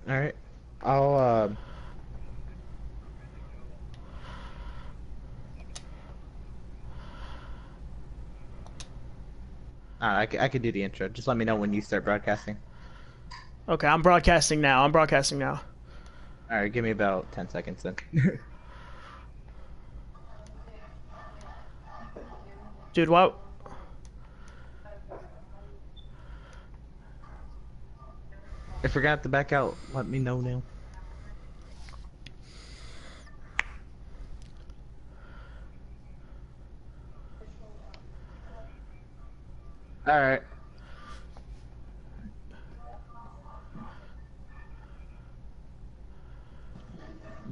All right. I'll I could do the intro. Just let me know when you start broadcasting. Okay, I'm broadcasting now. I'm broadcasting now. All right, give me about 10 seconds then. Dude, what? I forgot to back out. Let me know now. All right.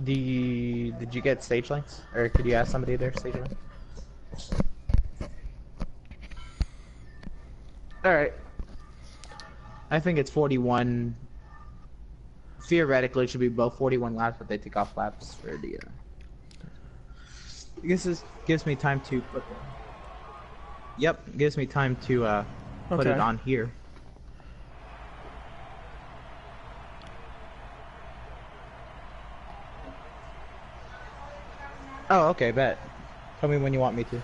Did you get stage links, or could you ask somebody their stage link? All right. I think it's 41. Theoretically, it should be both 41 laps, but they take off laps for the. I guess this gives me time to put. Yep, gives me time to put it Okay. on here. Oh, okay, bet. Tell me when you want me to.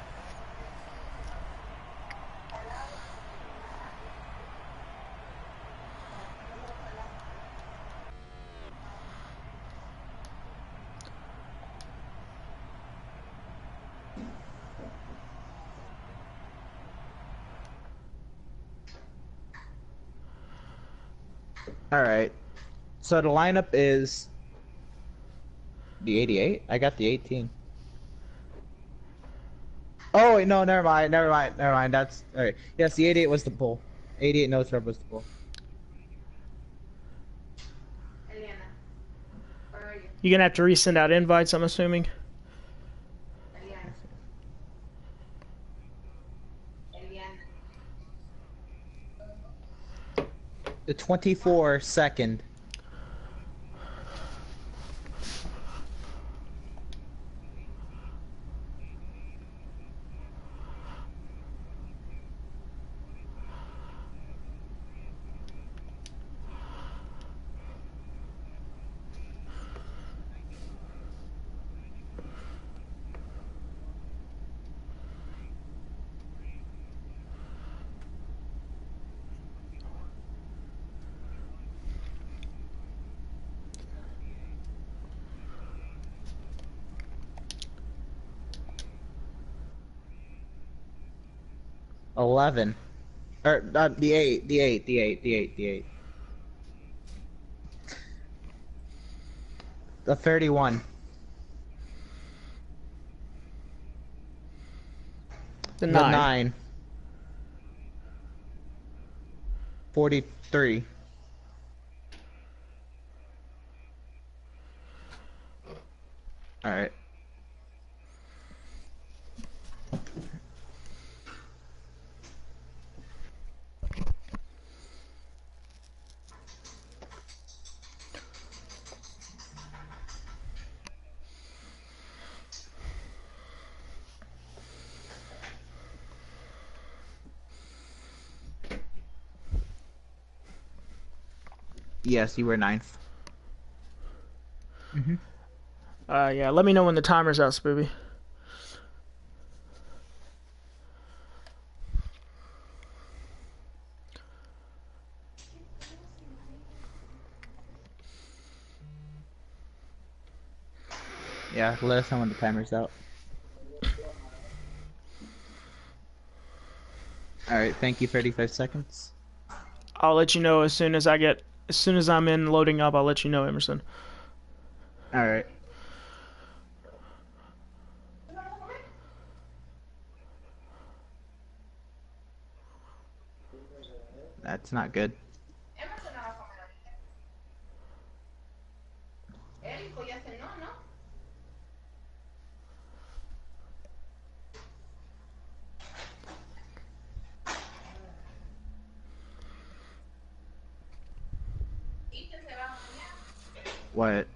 All right. So the lineup is the 88. I got the 18. Oh wait, no, never mind. That's all right. Yes, the 88 was the pull. 88 no scrub was the pull. You're gonna have to resend out invites, I'm assuming. The 24 second. $11. Or the 8, the 8, the 8, the 8, the 8. The 31. The The 9. 9. 43. All right. Yes, you were ninth. Yeah, let me know when the timer's out, Spoopy. Yeah, let us know when the timer's out. All right, thank you. 35 seconds. I'll let you know as soon as I'm in loading up, I'll let you know, Emerson. All right. That's not good. What?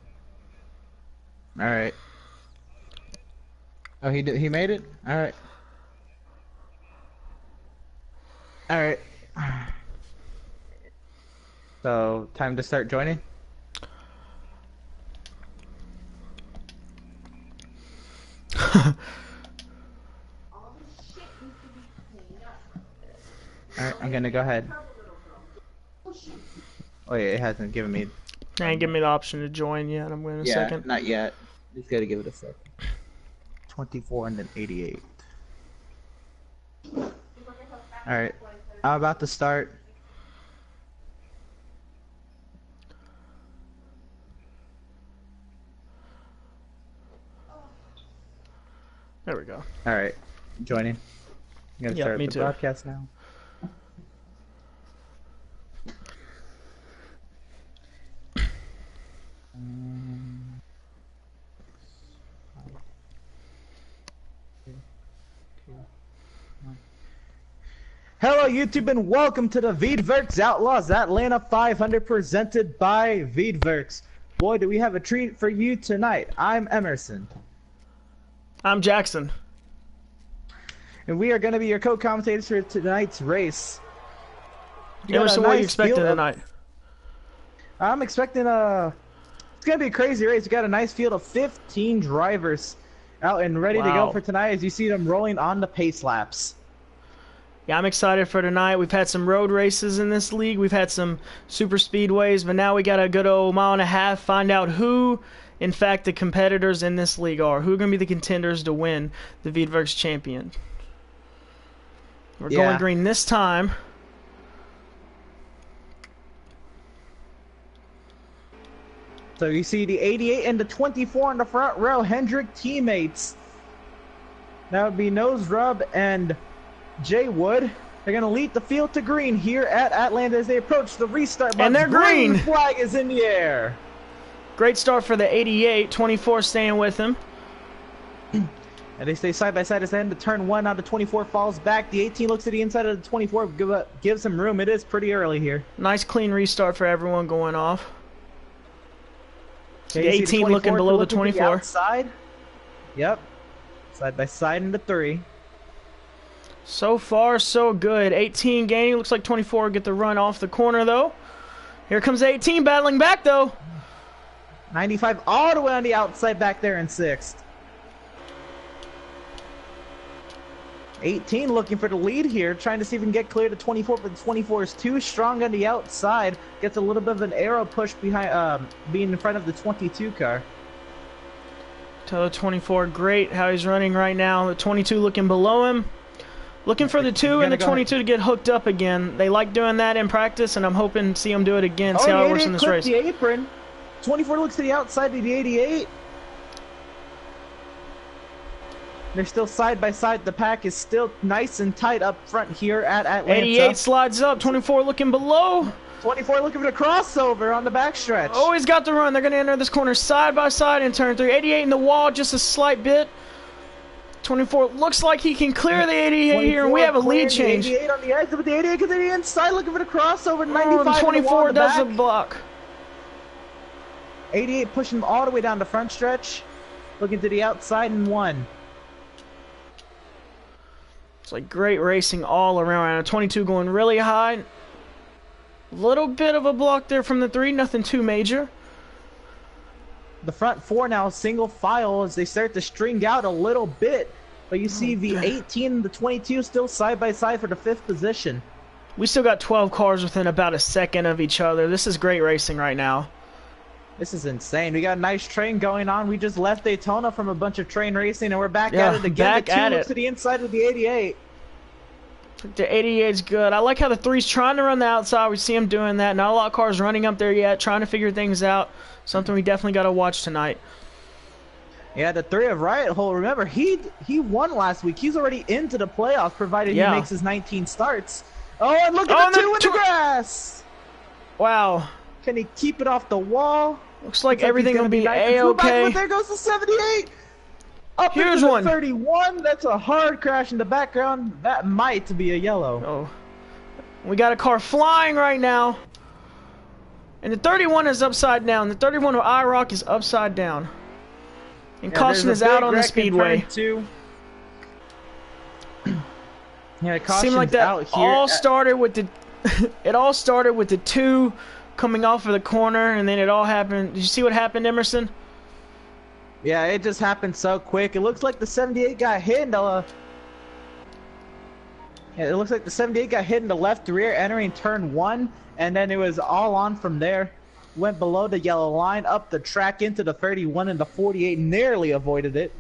All right. Oh, he made it? All right. All right. So, time to start joining? Alright, I'm gonna go ahead. Oh yeah, it hasn't given me... They ain't give me the option to join yet. I'm going in a second. not yet. Just gotta give it a second. 24 and then 88. Alright, I'm about to start. There we go. Alright, joining. I'm gonna start me the too. broadcast now. Hello YouTube and welcome to the Veedverks Outlaws Atlanta 500 presented by Veedverks. Boy, do we have a treat for you tonight. I'm Emerson. I'm Jackson. And we are going to be your co-commentators for tonight's race. Emerson, what are you expecting tonight? I'm expecting it's going to be a crazy race. We got a nice field of 15 drivers out and ready to go for tonight as you see them rolling on the pace laps. Yeah, I'm excited for tonight. We've had some road races in this league. We've had some super speedways, but now we got a good old mile and a half. Find out who, in fact, the competitors in this league are. Who are going to be the contenders to win the Veedverks champion? We're going green this time. So you see the 88 and the 24 in the front row, Hendrick teammates. That would be Nose Rub and Jay Wood. They're going to lead the field to green here at Atlanta as they approach the restart box. And they're green. Flag is in the air. Great start for the 88. 24 staying with him. And they stay side by side as they end to turn one. Now the 24 falls back. The 18 looks at the inside of the 24. Gives him room. It is pretty early here. Nice clean restart for everyone going off. Okay, the 18 looking below the 24. Outside. Yep. Side by side into 3. So far, so good. 18 gaining. Looks like 24 get the run off the corner, though. Here comes 18 battling back, though. 95 all the way on the outside back there in 6th. 18 looking for the lead here, trying to see if he can get clear to 24, but the 24 is too strong on the outside. Gets a little bit of an arrow push behind, being in front of the 22 car. Tell the 24, great how he's running right now. The 22 looking below him. Looking for the 2 and the 22 to get hooked up again. They like doing that in practice, and I'm hoping to see them do it again, see how it works in this race. The apron. 24 looks to the outside of the 88. They're still side by side. The pack is still nice and tight up front here at Atlanta. 88 slides up. 24 looking below. 24 looking for the crossover on the backstretch. Oh, he's got the run. They're going to enter this corner side by side in turn 3. 88 in the wall, just a slight bit. 24 looks like he can clear the 88 here, and we have a lead change. 88 on the exit, but the 88 comes to the inside looking for the crossover. 95 oh, the 24 does the a block. 88 pushing him all the way down the front stretch. Looking to the outside and 1. It's like great racing all around. 22 going really high. Little bit of a block there from the 3, nothing too major. The front 4 now single file as they start to string out a little bit. But you see the 18 and the 22 still side by side for the 5th position. We still got 12 cars within about a second of each other. This is great racing right now. This is insane. We got a nice train going on. We just left Daytona from a bunch of train racing, and we're back at it again. Back the 2 at looks it. to the inside with the 88. The 88's good. I like how the 3's trying to run the outside. We see him doing that. Not a lot of cars running up there yet, trying to figure things out. Something we definitely got to watch tonight. Yeah, the 3 of Riot Hole. Remember, he won last week. He's already into the playoffs, provided he makes his 19 starts. Oh, and look at the 2 in the grass! Wow. Can he keep it off the wall? Looks like everything will be A-okay. But there goes the 78! Up Here's into one. the 31. That's a hard crash in the background. That might be a yellow. Oh. We got a car flying right now. And the 31 is upside down. The 31 of IROC is upside down. And caution is out on the speedway. Yeah, caution's seemed like that out here. all started with the it all started with the 2 coming off of the corner, and then it all happened. Did you see what happened, Emerson? Yeah, it just happened so quick. It looks like the 78 got hit in the... Yeah, it looks like the 78 got hit in the left rear entering turn 1, and then it was all on from there. Went below the yellow line, up the track into the 31, and the 48 nearly avoided it.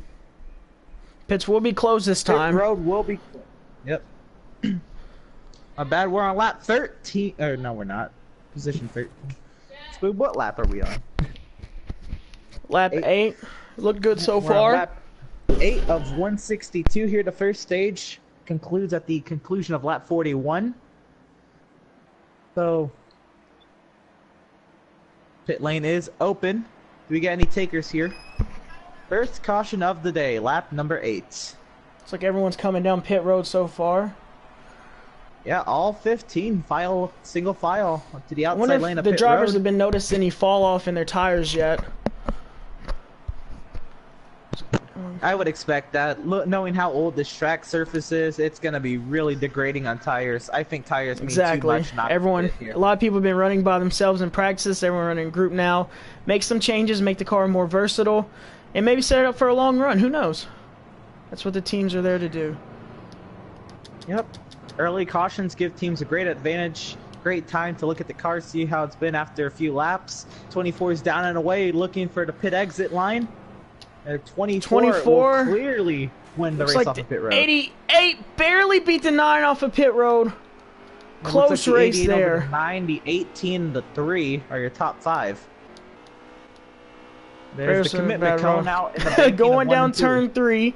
Pits will be closed this time. Pit road will be... Yep. My bad, we're on lap 13. Or no, we're not. Position 13. So what lap are we on? Lap 8. Looked good so We're on far. lap 8 of 162 here. The first stage concludes at the conclusion of lap 41. So, pit lane is open. Do we get any takers here? First caution of the day, lap number 8. Looks like everyone's coming down pit road so far. Yeah, all 15 file, single file to the I outside wonder lane if of the pit drivers road. have been noticing any fall off in their tires yet. I would expect that. Knowing how old this track surface is, it's going to be really degrading on tires. I think tires mean too much not Everyone, to fit here. a lot of people have been running by themselves in practice. Everyone running in group now. Make some changes, make the car more versatile, and maybe set it up for a long run. Who knows? That's what the teams are there to do. Yep. Early cautions give teams a great advantage. Great time to look at the car, see how it's been after a few laps. 24 is down and away, looking for the pit exit line. 24 will clearly win the race like off of pit road. 88 barely beat the 9 off of pit road. Close like race the there. The 9, the 18, the 3 are your top 5. There's the commitment cone out in the going down turn 3.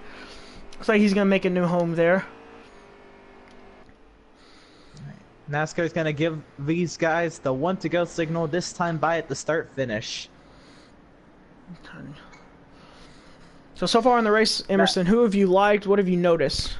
Looks like he's going to make a new home there. NASCAR's going to give these guys the 1 to go signal, this time by at the start finish. So far in the race, Emerson, who have you liked? What have you noticed?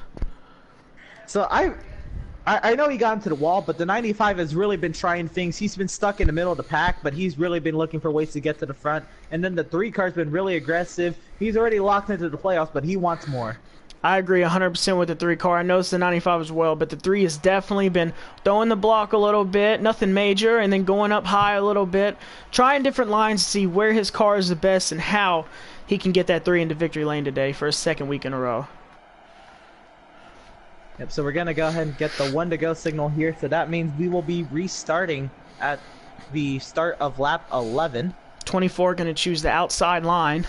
So I know he got into the wall, but the 95 has really been trying things. He's been stuck in the middle of the pack, but he's really been looking for ways to get to the front. And then the 3 car's been really aggressive. He's already locked into the playoffs, but he wants more. I agree 100% with the 3 car. I noticed the 95 as well, but the 3 has definitely been throwing the block a little bit, nothing major, and then going up high a little bit, trying different lines to see where his car is the best and how he can get that 3 into victory lane today for a second week in a row. Yep, so we're going to go ahead and get the 1 to go signal here, so that means we will be restarting at the start of lap 11. 24 going to choose the outside line.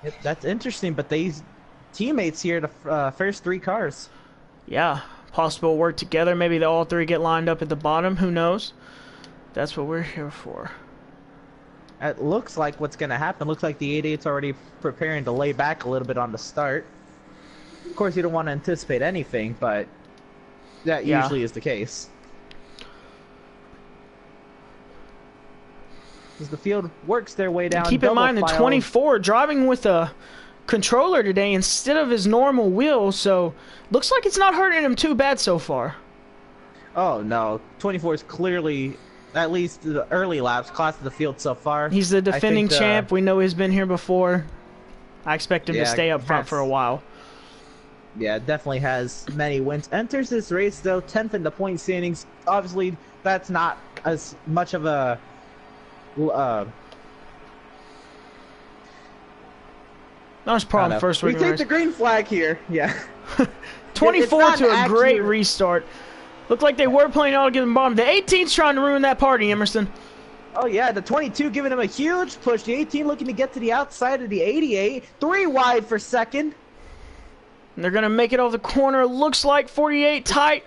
Yep, that's interesting, but these teammates here, the first 3 cars. Yeah, possible work together. Maybe all 3 get lined up at the bottom. Who knows? That's what we're here for. It looks like what's going to happen. Looks like the 88's already preparing to lay back a little bit on the start. Of course, you don't want to anticipate anything, but that usually is the case. As the field works their way down. Keep in mind the 24 driving with a controller today instead of his normal wheel, so looks like it's not hurting him too bad so far. Oh no, 24 is clearly, at least the early laps, class of the field so far. He's the defending champ. We know he's been here before. I expect him to stay up front for a while. Yeah, definitely has many wins. Enters this race though 10th in the point standings. Obviously, that's not as much of a Nice problem first week. We take the green flag here. Yeah. 24 to a great restart. Looked like they were playing all together in the bottom. The 18's trying to ruin that party, Emerson. Oh yeah, the 22 giving him a huge push. The 18 looking to get to the outside of the 88. 3 wide for second. And they're going to make it over the corner. Looks like 48 tight.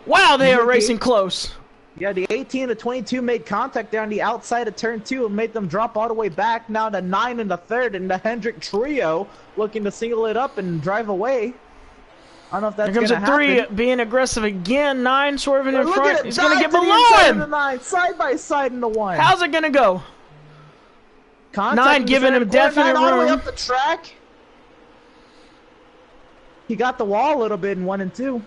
Wow, they are racing close. Yeah, the 18 and the 22 made contact there on the outside of turn 2 and made them drop all the way back. Now the 9 and the 3rd and the Hendrick trio looking to single it up and drive away. I don't know if that's going to happen. Here comes a 3 being aggressive again. 9 swerving in front. He's going to get below him. The 9, side by side in the 1. How's it going to go? Contact 9 giving him definite room. All the way up the track. He got the wall a little bit in 1 and 2.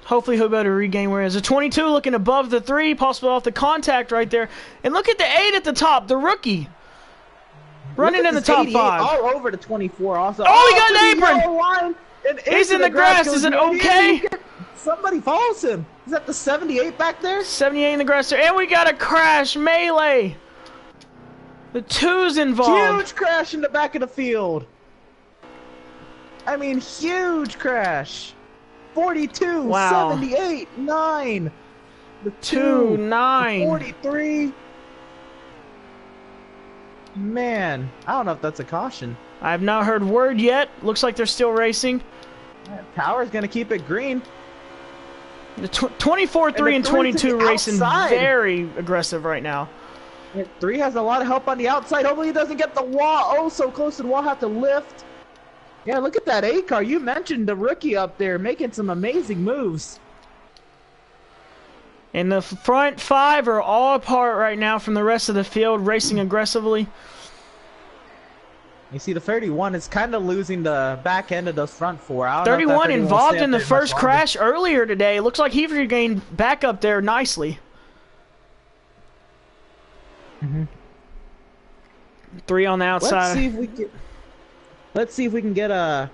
Hopefully he'll be able to regain where he is. The 22 looking above the 3, possibly off the contact right there. And look at the 8 at the top, the rookie. Running in the top 5. All over the 24 also. Oh, he got an apron. He's in the grass. Is it okay? Somebody follows him. Is that the 78 back there? 78 in the grass there. And we got a crash melee. The 2's involved. Huge crash in the back of the field. I mean, huge crash. 42, wow. 78, 9. The 2, 9. 43. Man, I don't know if that's a caution. I have not heard word yet. Looks like they're still racing. Power's going to keep it green. The 24, 3, and 22 racing very aggressive right now. 3 has a lot of help on the outside. Hopefully he doesn't get the wall. Oh, so close to the wall. Have to lift. Yeah, look at that A car. You mentioned the rookie up there making some amazing moves. And the front 5 are all apart right now from the rest of the field, racing aggressively. You see, the 31 is kind of losing the back end of those front 4. 31 involved in the first crash earlier today. Looks like he regained back up there nicely. 3 on the outside. Let's see if we can get a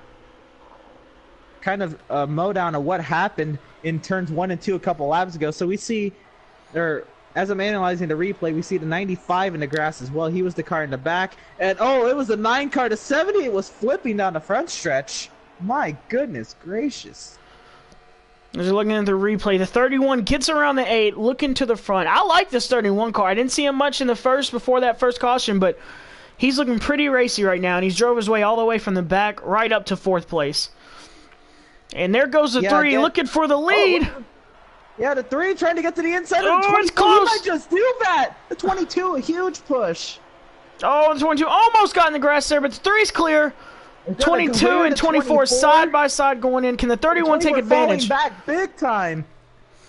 kind of a mow-down of what happened in turns 1 and 2 a couple laps ago. So we see, or as I'm analyzing the replay, we see the 95 in the grass as well. He was the car in the back. And oh, it was the 9 car to 70. It was flipping down the front stretch. My goodness gracious. As you're looking at the replay, the 31 gets around the 8, looking to the front. I like this 31 car. I didn't see him much in the first before that first caution, but he's looking pretty racy right now, and he's drove his way all the way from the back right up to 4th place. And there goes the 3, looking for the lead. Oh, yeah, the 3 trying to get to the inside of the 22. It's close. He might just do that. The 22, a huge push. Oh, the 22 almost got in the grass there, but the 3's clear. 22 and 24 side by side going in. Can the 31 take advantage? Falling back big time.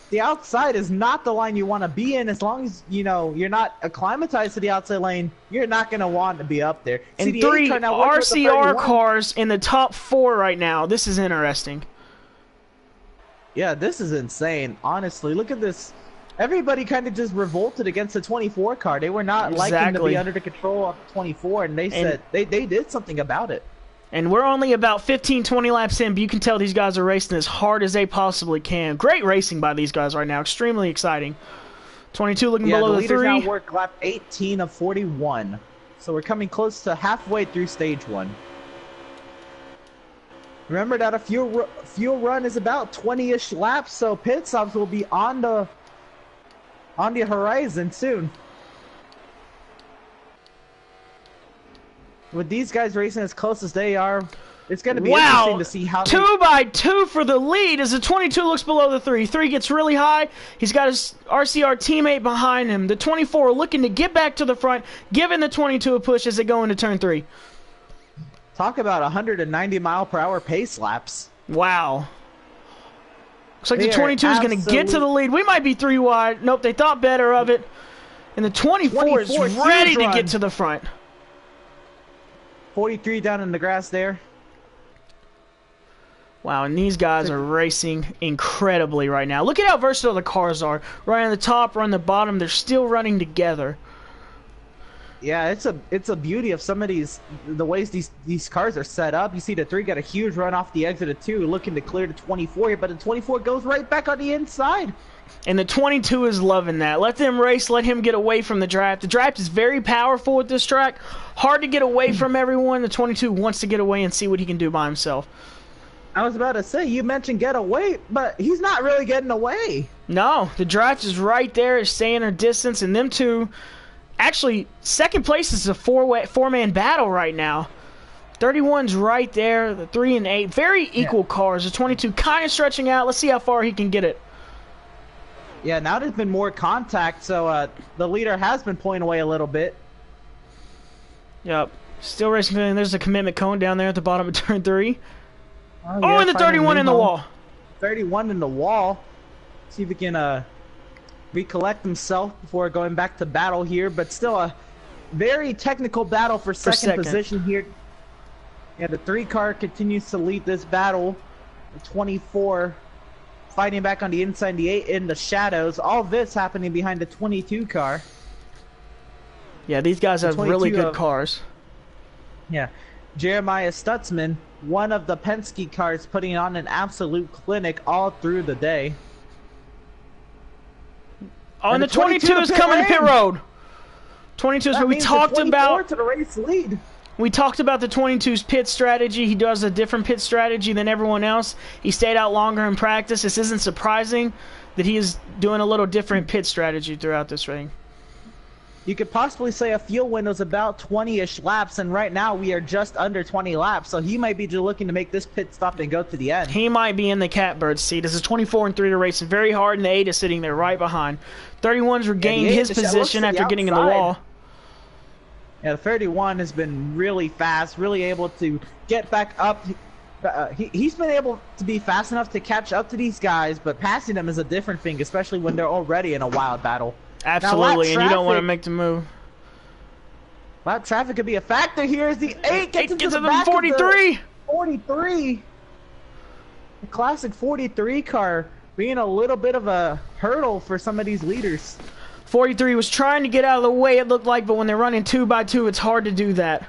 The outside is not the line you want to be in. As long as you know you're not acclimatized to the outside lane, you're not going to want to be up there. And 3 RCR cars in the top 4 right now. This is interesting. Yeah, this is insane. Honestly, look at this. Everybody kind of just revolted against the 24 car. They were not liking to be under the control of the 24, and they said they did something about it. And we're only about 15, 20 laps in, but you can tell these guys are racing as hard as they possibly can. Great racing by these guys right now. Extremely exciting. 22 looking below the 3. The leaders now work lap 18 of 41. So we're coming close to halfway through stage 1. Remember that a fuel run is about 20-ish laps, so pit stops will be on the horizon soon. With these guys racing as close as they are, it's going to be interesting to see how 2 by 2 for the lead as the 22 looks below the 3. 3 gets really high. He's got his RCR teammate behind him. The 24 looking to get back to the front, giving the 22 a push as they go into turn 3. Talk about 190-mile-per-hour pace laps. Wow. Looks like the 22 is going to get to the lead. We might be 3 wide. Nope, they thought better of it. And the 24 is ready to get to the front. 43 down in the grass there. Wow, and these guys are racing incredibly right now. Look at how versatile the cars are. Right on the top, right on the bottom, they're still running together. Yeah, it's a beauty of some of the ways these cars are set up. You see the 3 got a huge run off the exit of 2, looking to clear the 24 here, but the 24 goes right back on the inside. And the 22 is loving that. Let them race. Let him get away from the draft. The draft is very powerful with this track. Hard to get away from everyone. The 22 wants to get away and see what he can do by himself. I was about to say, you mentioned get away, but he's not really getting away. No, the draft is right there. Is staying their distance. And them 2, actually, second place is a four-man battle right now. 31's right there. The 3 and 8, very equal cars. The 22 kind of stretching out. Let's see how far he can get it. Yeah, now there's been more contact, so the leader has been pulling away a little bit. Yep. Still racing. There's a commitment cone down there at the bottom of turn 3. Oh, and the 31 in the wall. 31 in the wall. See if he can recollect himself before going back to battle here, but still a very technical battle for second position here. Yeah, the 3 car continues to lead this battle. The 24 fighting back on the inside, the 8 in the shadows. All this happening behind the 22 car. Yeah, these guys have really good cars. Yeah. Jeremiah Stutzman, one of the Penske cars, putting on an absolute clinic all through the day. Oh, and the 22 is coming to pit road. 22 is That where we means talked the 24 about. to the race lead. We talked about the 22's pit strategy. He does a different pit strategy than everyone else. He stayed out longer in practice. This isn't surprising that he is doing a little different pit strategy throughout this ring. You could possibly say a fuel window's about 20-ish laps, and right now we are just under 20 laps, so he might be just looking to make this pit stop and go to the end. He might be in the catbird seat. This is 24 and 3 to racing very hard, and the 8 is sitting there right behind. 31's regained his position after getting in the wall. Yeah, the 31 has been really fast, really able to get back up. He's been able to be fast enough to catch up to these guys, but passing them is a different thing, especially when they're already in a wild battle. Absolutely, and you don't want to make the move. Lap traffic could be a factor here as the 8 gets into the back 43. Of the 43. The classic 43 car being a little bit of a hurdle for some of these leaders. 43 was trying to get out of the way, it looked like, but when they're running 2x2, it's hard to do that.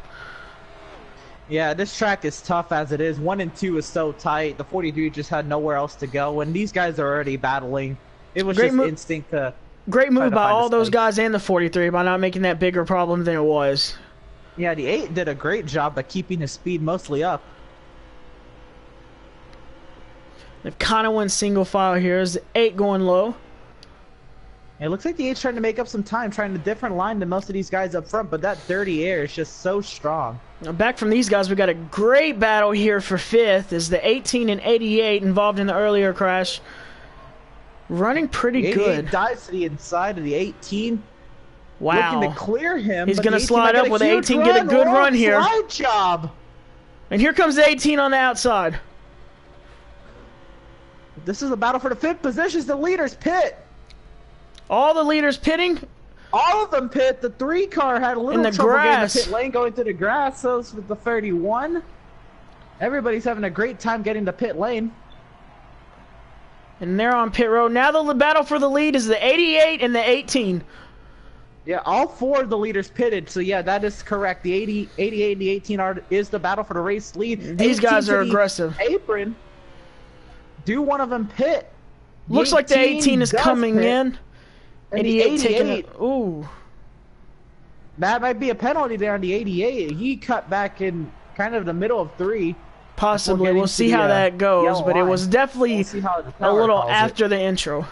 Yeah, this track is tough as it is. 1 and 2 is so tight. The 43 just had nowhere else to go. When these guys are already battling, it was just instinct to... Great move by all those guys and the 43 by not making that bigger problem than it was. Yeah, the 8 did a great job by keeping his speed mostly up. They've kind of went single file here. Is the 8 going low? It looks like the 8's trying to make up some time, trying a different line than most of these guys up front, but that dirty air is just so strong. Now back from these guys, we got a great battle here for 5th. Is the 18 and 88 involved in the earlier crash. Running pretty good. He dives to the inside of the 18. Wow. Looking to clear him. He's going to slide up with the 18, get a good run here. Slide job. And here comes the 18 on the outside. This is a battle for the 5th position. The leaders pit. All the leaders pitting. All of them pit. The 3 car had a little trouble getting the pit lane going to the grass. So with the 31. Everybody's having a great time getting the pit lane. And they're on pit road. Now the battle for the lead is the 88 and the 18. Yeah, all 4 of the leaders pitted. So yeah, that is correct. The 88 and the 18 is the battle for the race lead. These guys are aggressive. Apron. Do one of them pit? Looks like the 18 is coming in. And the 88 taking it. Ooh. That might be a penalty there on the 88. He cut back in kind of the middle of 3. Possibly. We'll see how that goes, but it was definitely a little after the intro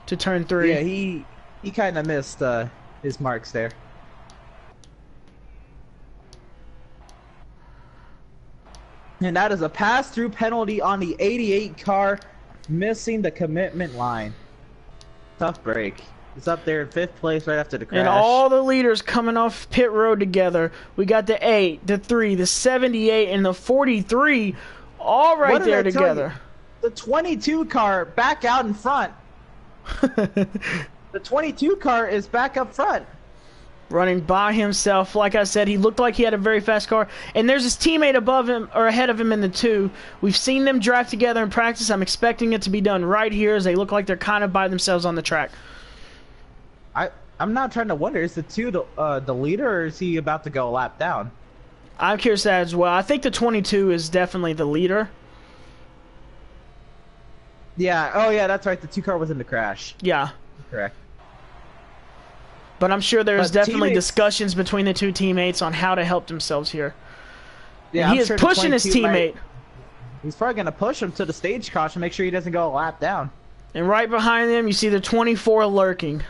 to turn 3. Yeah, he kind of missed his marks there. And that is a pass-through penalty on the 88 car, missing the commitment line. Tough break. It's up there in 5th place right after the crash. And all the leaders coming off pit road together. We got the 8, the 3, the 78, and the 43 all right there together. The 22 car back out in front. The 22 car is back up front. Running by himself. Like I said, he looked like he had a very fast car. And there's his teammate above him, or ahead of him in the 2. We've seen them drive together in practice. I'm expecting it to be done right here as they look like they're kind of by themselves on the track. I'm not trying to wonder, is the 2 the leader, or is he about to go a lap down? I'm curious that as well. I think the 22 is definitely the leader. Yeah, oh yeah, that's right. The 2 car was in the crash. Yeah. Correct. But I'm sure there's definitely discussions between the 2 teammates on how to help themselves here. Yeah, he is pushing his teammate. He's probably going to push him to the stage caution, make sure he doesn't go a lap down. And right behind them, you see the 24 lurking.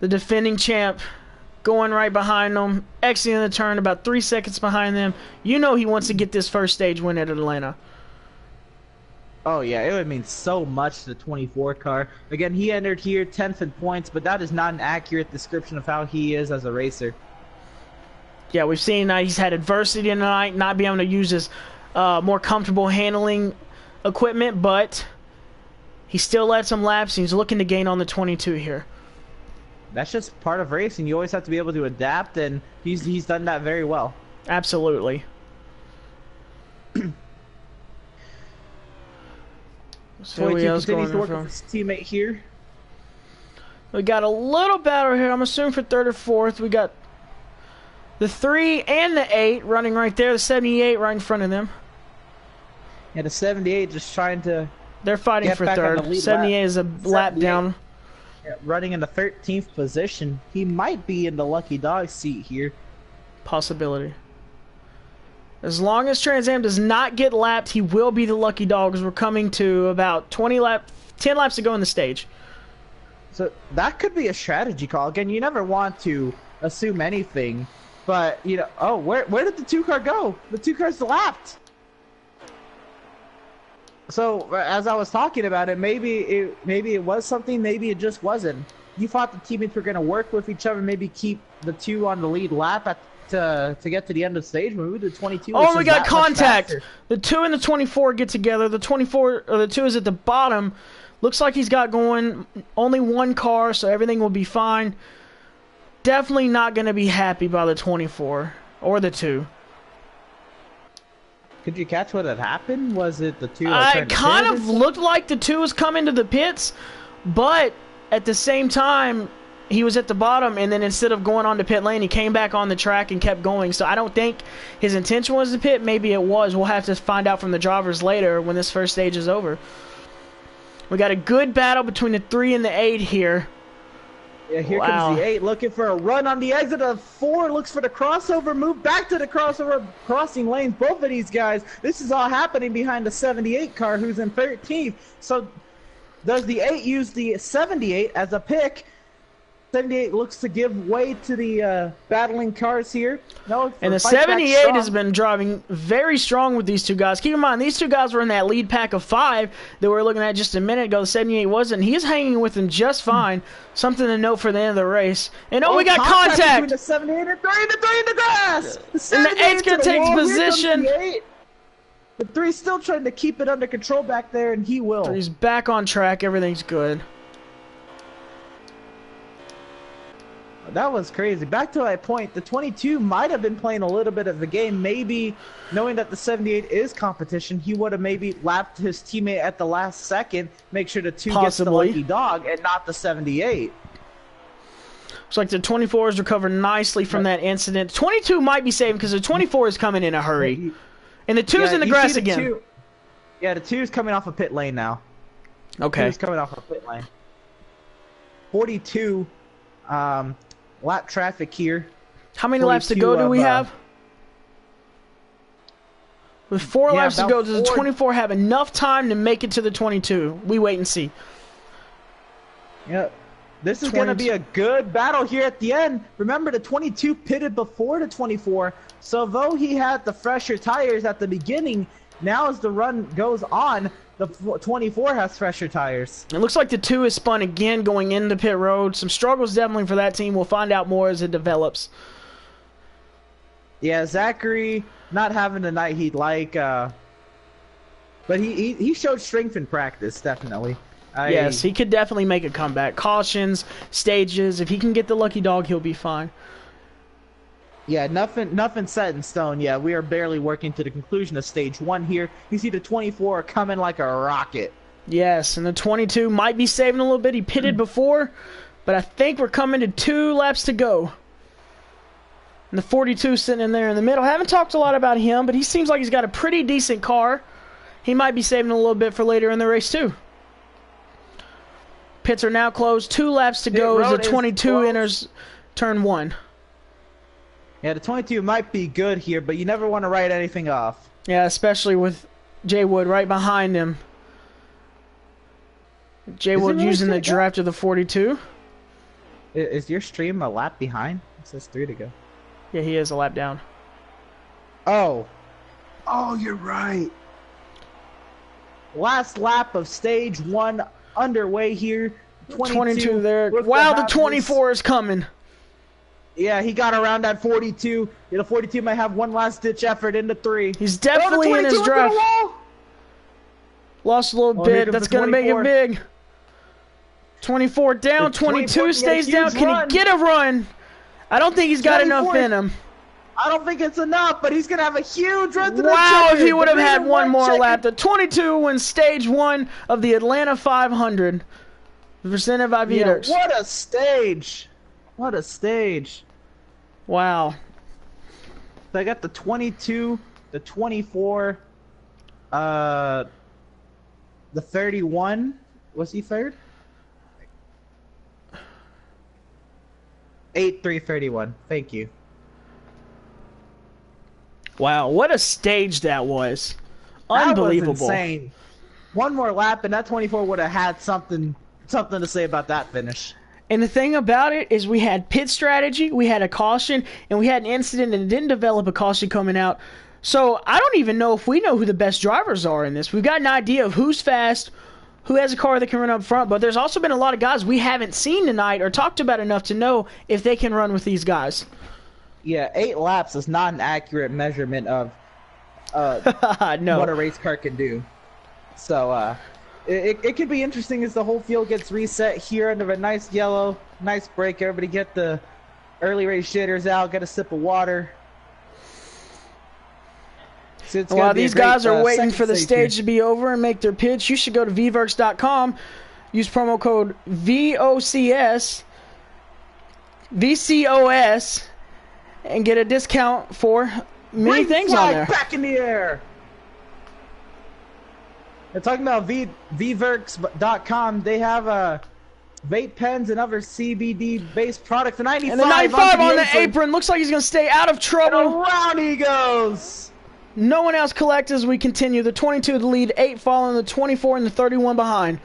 The defending champ going right behind them, exiting the turn about 3 seconds behind them. You know he wants to get this first stage win at Atlanta. Oh yeah, it would mean so much to the 24 car. Again, he entered here 10th in points, but that is not an accurate description of how he is as a racer. Yeah, we've seen he's had adversity tonight, not being able to use his more comfortable handling equipment, but he still led some laps, and he's looking to gain on the 22 here. That's just part of racing. You always have to be able to adapt, and he's done that very well. Absolutely. So he continues to work with his teammate here. We got a little battle here. I'm assuming for 3rd or 4th. We got the 3 and the 8 running right there. The 78 right in front of them. Yeah, the 78 just trying to... They're fighting for 3rd. 78 is a lap down. running in the 13th position. He might be in the lucky dog seat here. Possibility. As long as Trans Am does not get lapped, he will be the lucky dog, because we're coming to about 10 laps to go in the stage. So that could be a strategy call. Again, you never want to assume anything, but you know, oh, where did the 2 car go? The 2 car's lapped. So as I was talking about it, maybe it was something, maybe it just wasn't. You thought the teammates were going to work with each other, maybe keep the 2 on the lead lap to get to the end of the stage. When we did 22. Oh, we got contact. The 2 and the 24 get together. The 24 or the 2 is at the bottom. Looks like he's got going only 1 car, so everything will be fine. Definitely not going to be happy by the 24 or the 2. Could you catch what had happened? Was it the 2? It kind of looked like the 2 was coming to the pits, but at the same time, he was at the bottom, and then instead of going on to pit lane, he came back on the track and kept going. So I don't think his intention was to pit. Maybe it was. We'll have to find out from the drivers later when this first stage is over. We got a good battle between the 3 and the 8 here. Yeah, here comes the 8 looking for a run on the exit of 4. Looks for the crossover, move back to the crossover, crossing lanes. Both of these guys. This is all happening behind the 78 car who's in 13th. So does the 8 use the 78 as a pick? 78 looks to give way to the battling cars here. No, and the 78 has been driving very strong with these 2 guys. Keep in mind, these 2 guys were in that lead pack of 5 that we were looking at just a minute ago. The 78 wasn't. He's hanging with them just fine. Something to note for the end of the race. And we got contact! Between the 78 and 3, the 3 in the grass! And the 8's going to take position. The 3's still trying to keep it under control back there, and he will. 3's back on track. Everything's good. That was crazy. Back to my point, the 22 might have been playing a little bit of the game. Maybe knowing that the 78 is competition, he would have maybe lapped his teammate at the last second, make sure the 2 gets the lucky dog and not the 78. Looks like the 24 has recovered nicely from that incident. 22 might be saving because the 24 is coming in a hurry. And the 2's in the grass again. Yeah, the 2's coming off a pit lane now. Okay. 2's coming off a pit lane. 42, lap traffic here. How many laps to go do we have? With 4 laps to go, does the 24 have enough time to make it to the 22? We wait and see. Yep. This is going to be a good battle here at the end. Remember, the 22 pitted before the 24. So though he had the fresher tires at the beginning, now as the run goes on, the 24 has fresher tires. It looks like the 2 is spun again going into pit road. Some struggles definitely for that team. We'll find out more as it develops. Yeah, Zachary not having the night he'd like, but he showed strength in practice, definitely. Yes, he could definitely make a comeback. Cautions, stages, if he can get the lucky dog, he'll be fine. Yeah, nothing set in stone. Yeah, we are barely working to the conclusion of stage 1 here. You see the 24 coming like a rocket. Yes, and the 22 might be saving a little bit. He pitted before, but I think we're coming to 2 laps to go. And the 42 sitting in there in the middle. I haven't talked a lot about him, but he seems like he's got a pretty decent car. He might be saving a little bit for later in the race, too. Pits are now closed. 2 laps to go as the 22 enters turn 1. Yeah, the 22 might be good here, but you never want to write anything off. Yeah, especially with Jay Wood right behind him. Jay Wood really using the draft of the 42. Is your stream a lap behind? It says 3 to go. Yeah, he is a lap down. Oh, you're right. Last lap of stage 1 underway here. 22 there. Wow, the 24 is coming. Yeah, he got around that 42. The 42 might have one last ditch effort into 3. He's definitely in his draft. Lost a little bit. That's going to make it big. 24 down. 22 stays down. Can he get a run? I don't think he's got enough in him. I don't think it's enough, but he's going to have a huge run to the Wow, if he would have had one more lap. The 22 wins stage 1 of the Atlanta 500. Presented by Veedverks. Yeah, what a stage. What a stage. Wow. So I got the 22, the 24, the 31. Was he third? 8:3:31. Thank you. Wow, what a stage that was. Unbelievable. That was insane. One more lap and that 24 would have had something to say about that finish. And the thing about it is we had pit strategy, we had a caution, and we had an incident and didn't develop a caution coming out. So I don't even know if we know who the best drivers are in this. We've got an idea of who's fast, who has a car that can run up front, but there's also been a lot of guys we haven't seen tonight or talked about enough to know if they can run with these guys. Yeah, 8 laps is not an accurate measurement of no. what a race car can do. So it could be interesting as the whole field gets reset here under a nice yellow, nice break. Everybody get the early race jitters out, get a sip of water. So while these guys are waiting for the stage to be over and make their pitch, you should go to Veedverks.com, use promo code VCOS, and get a discount for many things on there. Back in the air. They're talking about Veedverks.com. They have vape pens and other CBD-based products. The 95, and the 95 on the apron. Looks like he's going to stay out of trouble. And around he goes. No one else collects as we continue. The 22 the lead, 8 following the 24 and the 31 behind.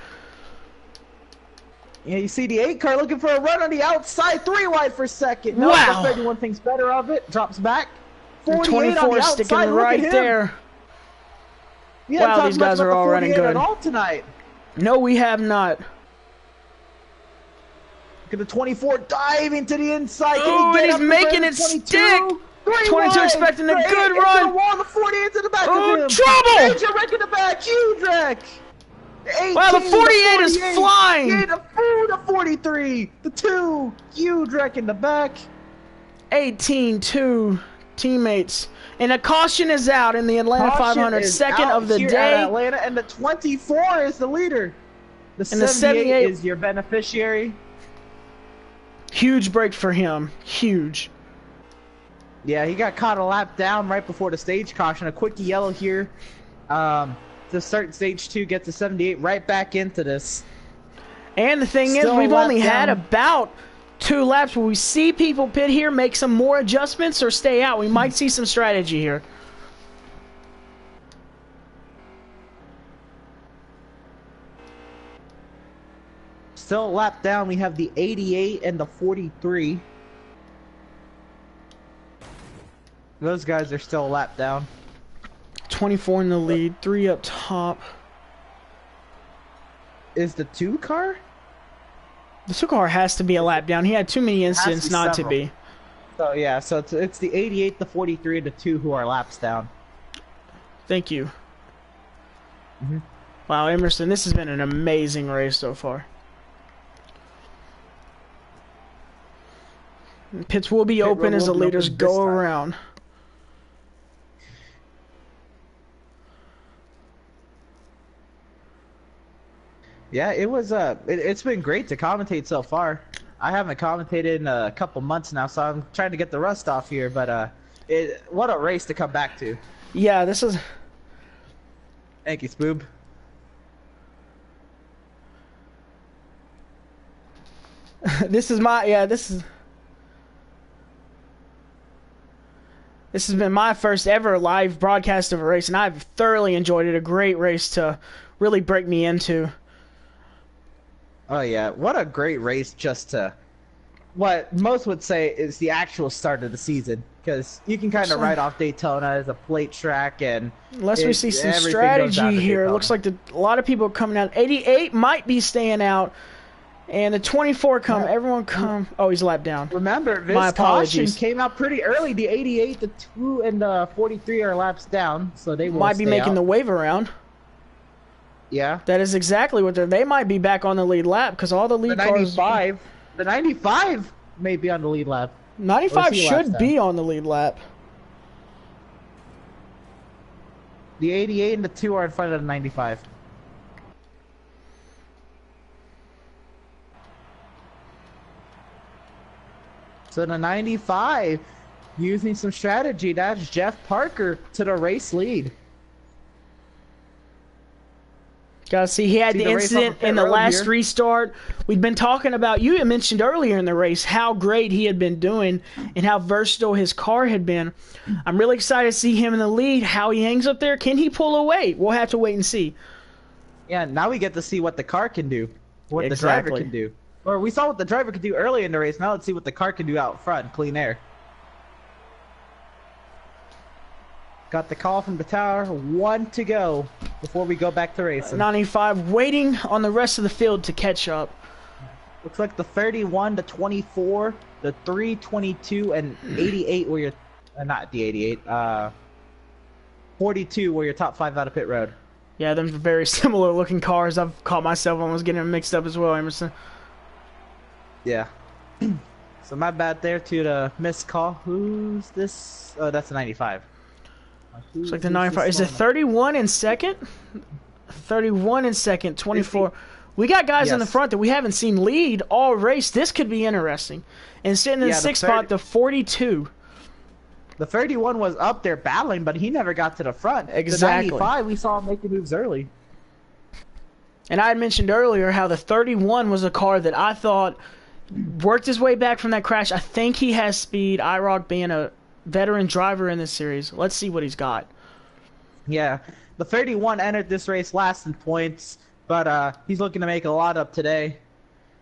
Yeah, you see the 8 car looking for a run on the outside. 3 wide for second. No, wow. The 31 thinks better of it. Drops back. 48 on the outside. Sticking right there. Yeah, wow, these guys are all running good. At all tonight. No, we have not. Look at the 24 diving to the inside. Oh, and he's making it stick. 22 expecting a good run. The 48 to the back of him. Trouble! Major wreck in the back. Huge wreck. Wow, the 48 is flying. Yeah, the 43. The 2. Huge wreck in the back. 18-2 teammates. And a caution is out in the Atlanta 500, second of the day. Atlanta, and the 24 is the leader. The 78 is your beneficiary. Huge break for him. Huge. Yeah, he got caught a lap down right before the stage caution. A quick yellow here. To start stage 2, gets the 78 right back into this. And the thing is, we've only had about 2 laps where we see people pit here, make some more adjustments, or stay out. We might see some strategy here. Still a lap down, we have the 88 and the 43. Those guys are still a lap down. 24 in the lead, 3 up top. Is the 2 car? The 2 car has to be a lap down. He had too many incidents not to be. So yeah, so it's the 88, the 43, and the 2 who are laps down. Thank you. Wow, Emerson, this has been an amazing race so far. Pits will be open as the leaders go around. Yeah, it was it's been great to commentate so far. I haven't commentated in a couple months now, so I'm trying to get the rust off here, but what a race to come back to. Yeah, this is. Thank you, Spoob. This has been my first ever live broadcast of a race, and I've thoroughly enjoyed it. A great race to really break me into. Oh yeah, what a great race just to, what most would say is the actual start of the season, because you can kind of write off Daytona as a plate track, and unless we see some strategy here, it looks like a lot of people are coming out. 88 might be staying out, and the 24 come. Yeah. Everyone come. Oh, he's lapped down. Remember, this caution came out pretty early. The 88, the 2, and the 43 are laps down, so they will might be making the wave around. Yeah, that is exactly what they might be back on the lead lap because all the lead cars. The 95 may be on the lead lap. 95 should be on the lead lap. The 88 and the 2 are in front of the 95. So the 95 using some strategy. That's Jeff Parker to the race lead. Gotta see, he had the incident in the last restart. We'd been talking about, you had mentioned earlier in the race how great he had been doing and how versatile his car had been. I'm really excited to see him in the lead, how he hangs up there. Can he pull away? We'll have to wait and see. Yeah, now we get to see what the car can do, what the driver can do. Or we saw what the driver could do early in the race, now let's see what the car can do out front, clean air. Got the call from the tower, 1 to go before we go back to racing. 95 waiting on the rest of the field to catch up. Looks like the 31, the 24, the 3, 22, and 88 were your... not the 88, 42 were your top 5 out of pit road. Yeah, them very similar looking cars. I've caught myself almost getting them mixed up as well, Emerson. Yeah. So my bad there to the missed call. Who's this? Oh, that's the 95. Looks like the 95. Is it 31 in second? 31 in second, 24. We got guys in the front that we haven't seen lead all race. This could be interesting. And sitting in the 6th spot, the 42. The 31 was up there battling, but he never got to the front. Exactly. The 95, we saw him making moves early. And I had mentioned earlier how the 31 was a car that I thought worked his way back from that crash. I think he has speed. IROC being a veteran driver in this series. Let's see what he's got. Yeah, the 31 entered this race last in points, but he's looking to make a lot up today,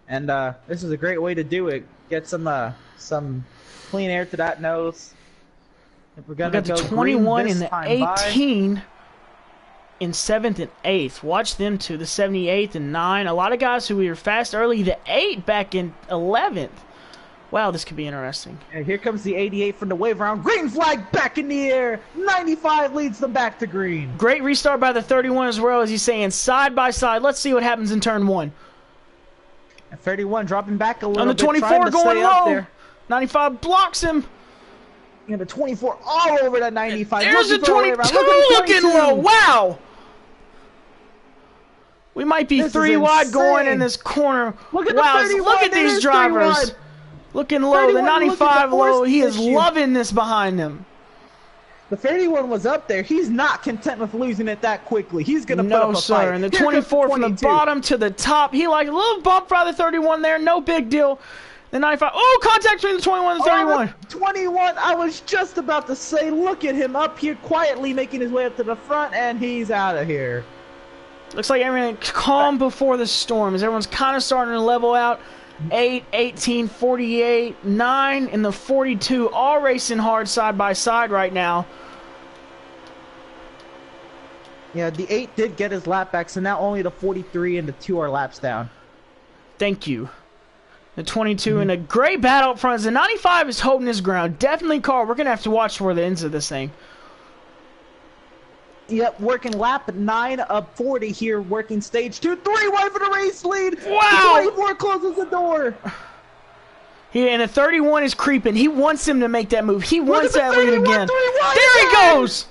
and this is a great way to do it. Get some clean air to that nose. If we're gonna go the 21 in the 18 in 7th and 8th. Watch them two, the 78th and 9. A lot of guys who were fast early, the 8 back in 11th. Wow, this could be interesting. And here comes the 88 from the wave round. Green flag back in the air. 95 leads them back to green. Great restart by the 31 as well, as he's saying, side by side. Let's see what happens in turn 1. And 31 dropping back a little on the bit. 24 going low. 95 blocks him. And the 24 all over that 95. There's the 22 looking low. Wow. We might be 3 wide going in this corner. Look at wow, the 31. Look at these drivers. Looking low. The 95 low. He is loving this behind him. The 31 was up there. He's not content with losing it that quickly. He's going to put up a sir. fight. And the 24 from the bottom to the top. He like a little bump by the 31 there. No big deal. The 95. Oh, contact between the 21 and the 31. 21. I was just about to say, look at him up here quietly making his way up to the front, and he's out of here. Looks like everything calm before the storm as everyone's kind of starting to level out. 8, 18, 48, 9, and the 42 all racing hard side by side right now. Yeah, the 8 did get his lap back, so now only the 43 and the 2 are laps down. Thank you. The 22 and a great battle up front. The 95 is holding his ground. Definitely, Carl, we're going to have to watch for the ends of this thing. Yep, working lap 9 of 40 here, working stage 2. 3 wide for the race lead. Wow! 24 closes the door. Yeah, and the 31 is creeping. He wants him to make that move. He wants that lead again. There he goes!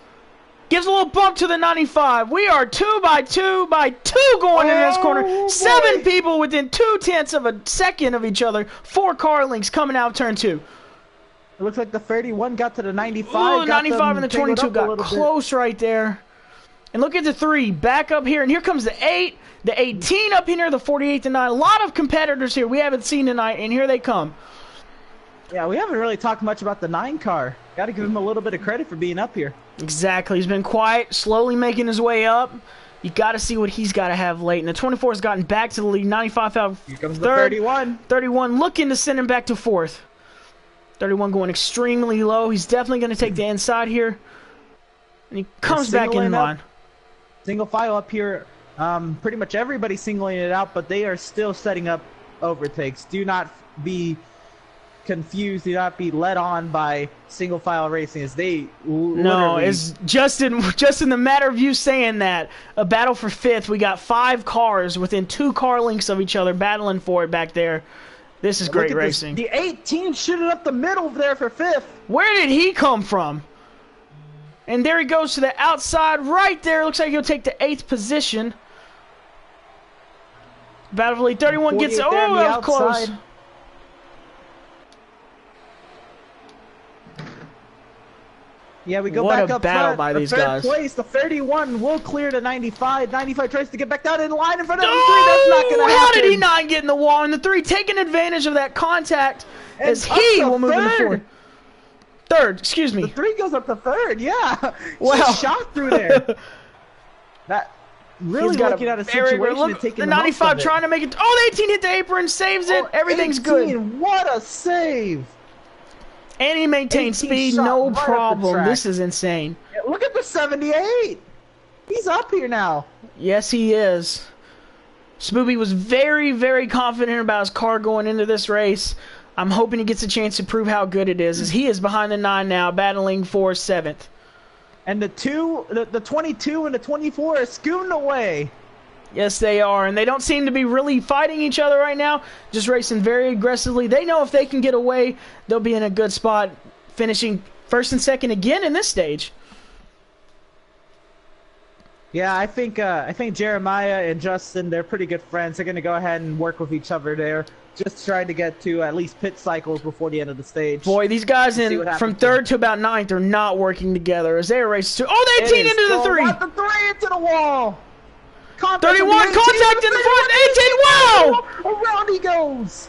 Gives a little bump to the 95. We are 2 by 2 by 2 going in this corner. 7 people within 0.2 of a second of each other. 4 car links coming out of turn 2. It looks like the 31 got to the 95. Ooh, 95 and the 22 got close right there. And look at the 3 back up here. And here comes the 8, the 18 up in here, the 48 and 9. A lot of competitors here we haven't seen tonight, and here they come. Yeah, we haven't really talked much about the 9 car. Got to give him a little bit of credit for being up here. Exactly. He's been quiet, slowly making his way up. You got to see what he's got to have late. And the 24 has gotten back to the lead. 95 out. Here comes the 31. 31 looking to send him back to 4th. 31 going extremely low. He's definitely going to take the inside here. And he comes back in line. Single file up here. Pretty much everybody's singling it out, but they are still setting up overtakes. Do not be confused. Do not be led on by single file racing as they no, it's just in the matter of you saying that, a battle for 5th. We got 5 cars within 2 car lengths of each other battling for it back there. This is great racing. The 18 shooting up the middle there for 5th. Where did he come from? And there he goes to the outside right there. Looks like he'll take the 8th position. Battle for lead 31 gets that was close. Yeah, we go what back a up battle front. by The these third guys. place, the 31 will clear the 95. 95 tries to get back down in line in front of the 3. That's not going to happen. How did he not get in the wall? And the 3 taking advantage of that contact as he will move in the 4. Third, excuse me. The 3 goes up to 3rd, yeah. Wow. Just shot through there. That really looking at a situation and taking the 95 trying to make it. Oh, the 18 hit the apron, saves it. Everything's 18, good. What a save. And he maintains speed, no problem. This is insane. Yeah, look at the 78. He's up here now. Yes, he is. Spoopy was very, very confident about his car going into this race. I'm hoping he gets a chance to prove how good it is, as he is behind the 9 now, battling for 7th. And the 22 and the 24 are scooting away. Yes, they are, and they don't seem to be really fighting each other right now, just racing very aggressively. They know if they can get away, they'll be in a good spot, finishing 1st and 2nd again in this stage. Yeah, I think Jeremiah and Justin, they're pretty good friends. They're going to go ahead and work with each other there, just trying to get to at least pit cycles before the end of the stage. Boy, these guys from 3rd to about 9th are not working together as they race to. Oh, the 18 into the 3! The 3 into the wall! 31 contact in the 4th, 18, wow! Around he goes!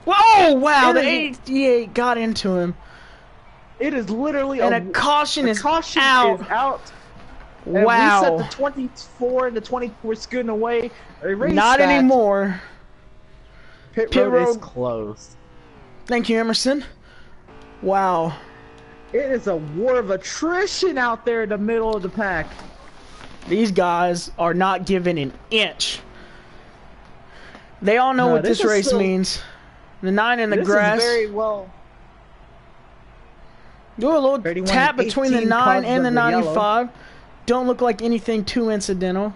Well, oh, wow, the 88 got into him. It is literally and a caution is out. And wow. we set the 24 and the 24 scooting away. Not anymore. Pit road is closed. Thank you, Emerson. Wow. It is a war of attrition out there in the middle of the pack. These guys are not giving an inch. They all know what this race means. The 9 in the grass. Is very well. Do a little tap between the 9 and the 95. Don't look like anything too incidental.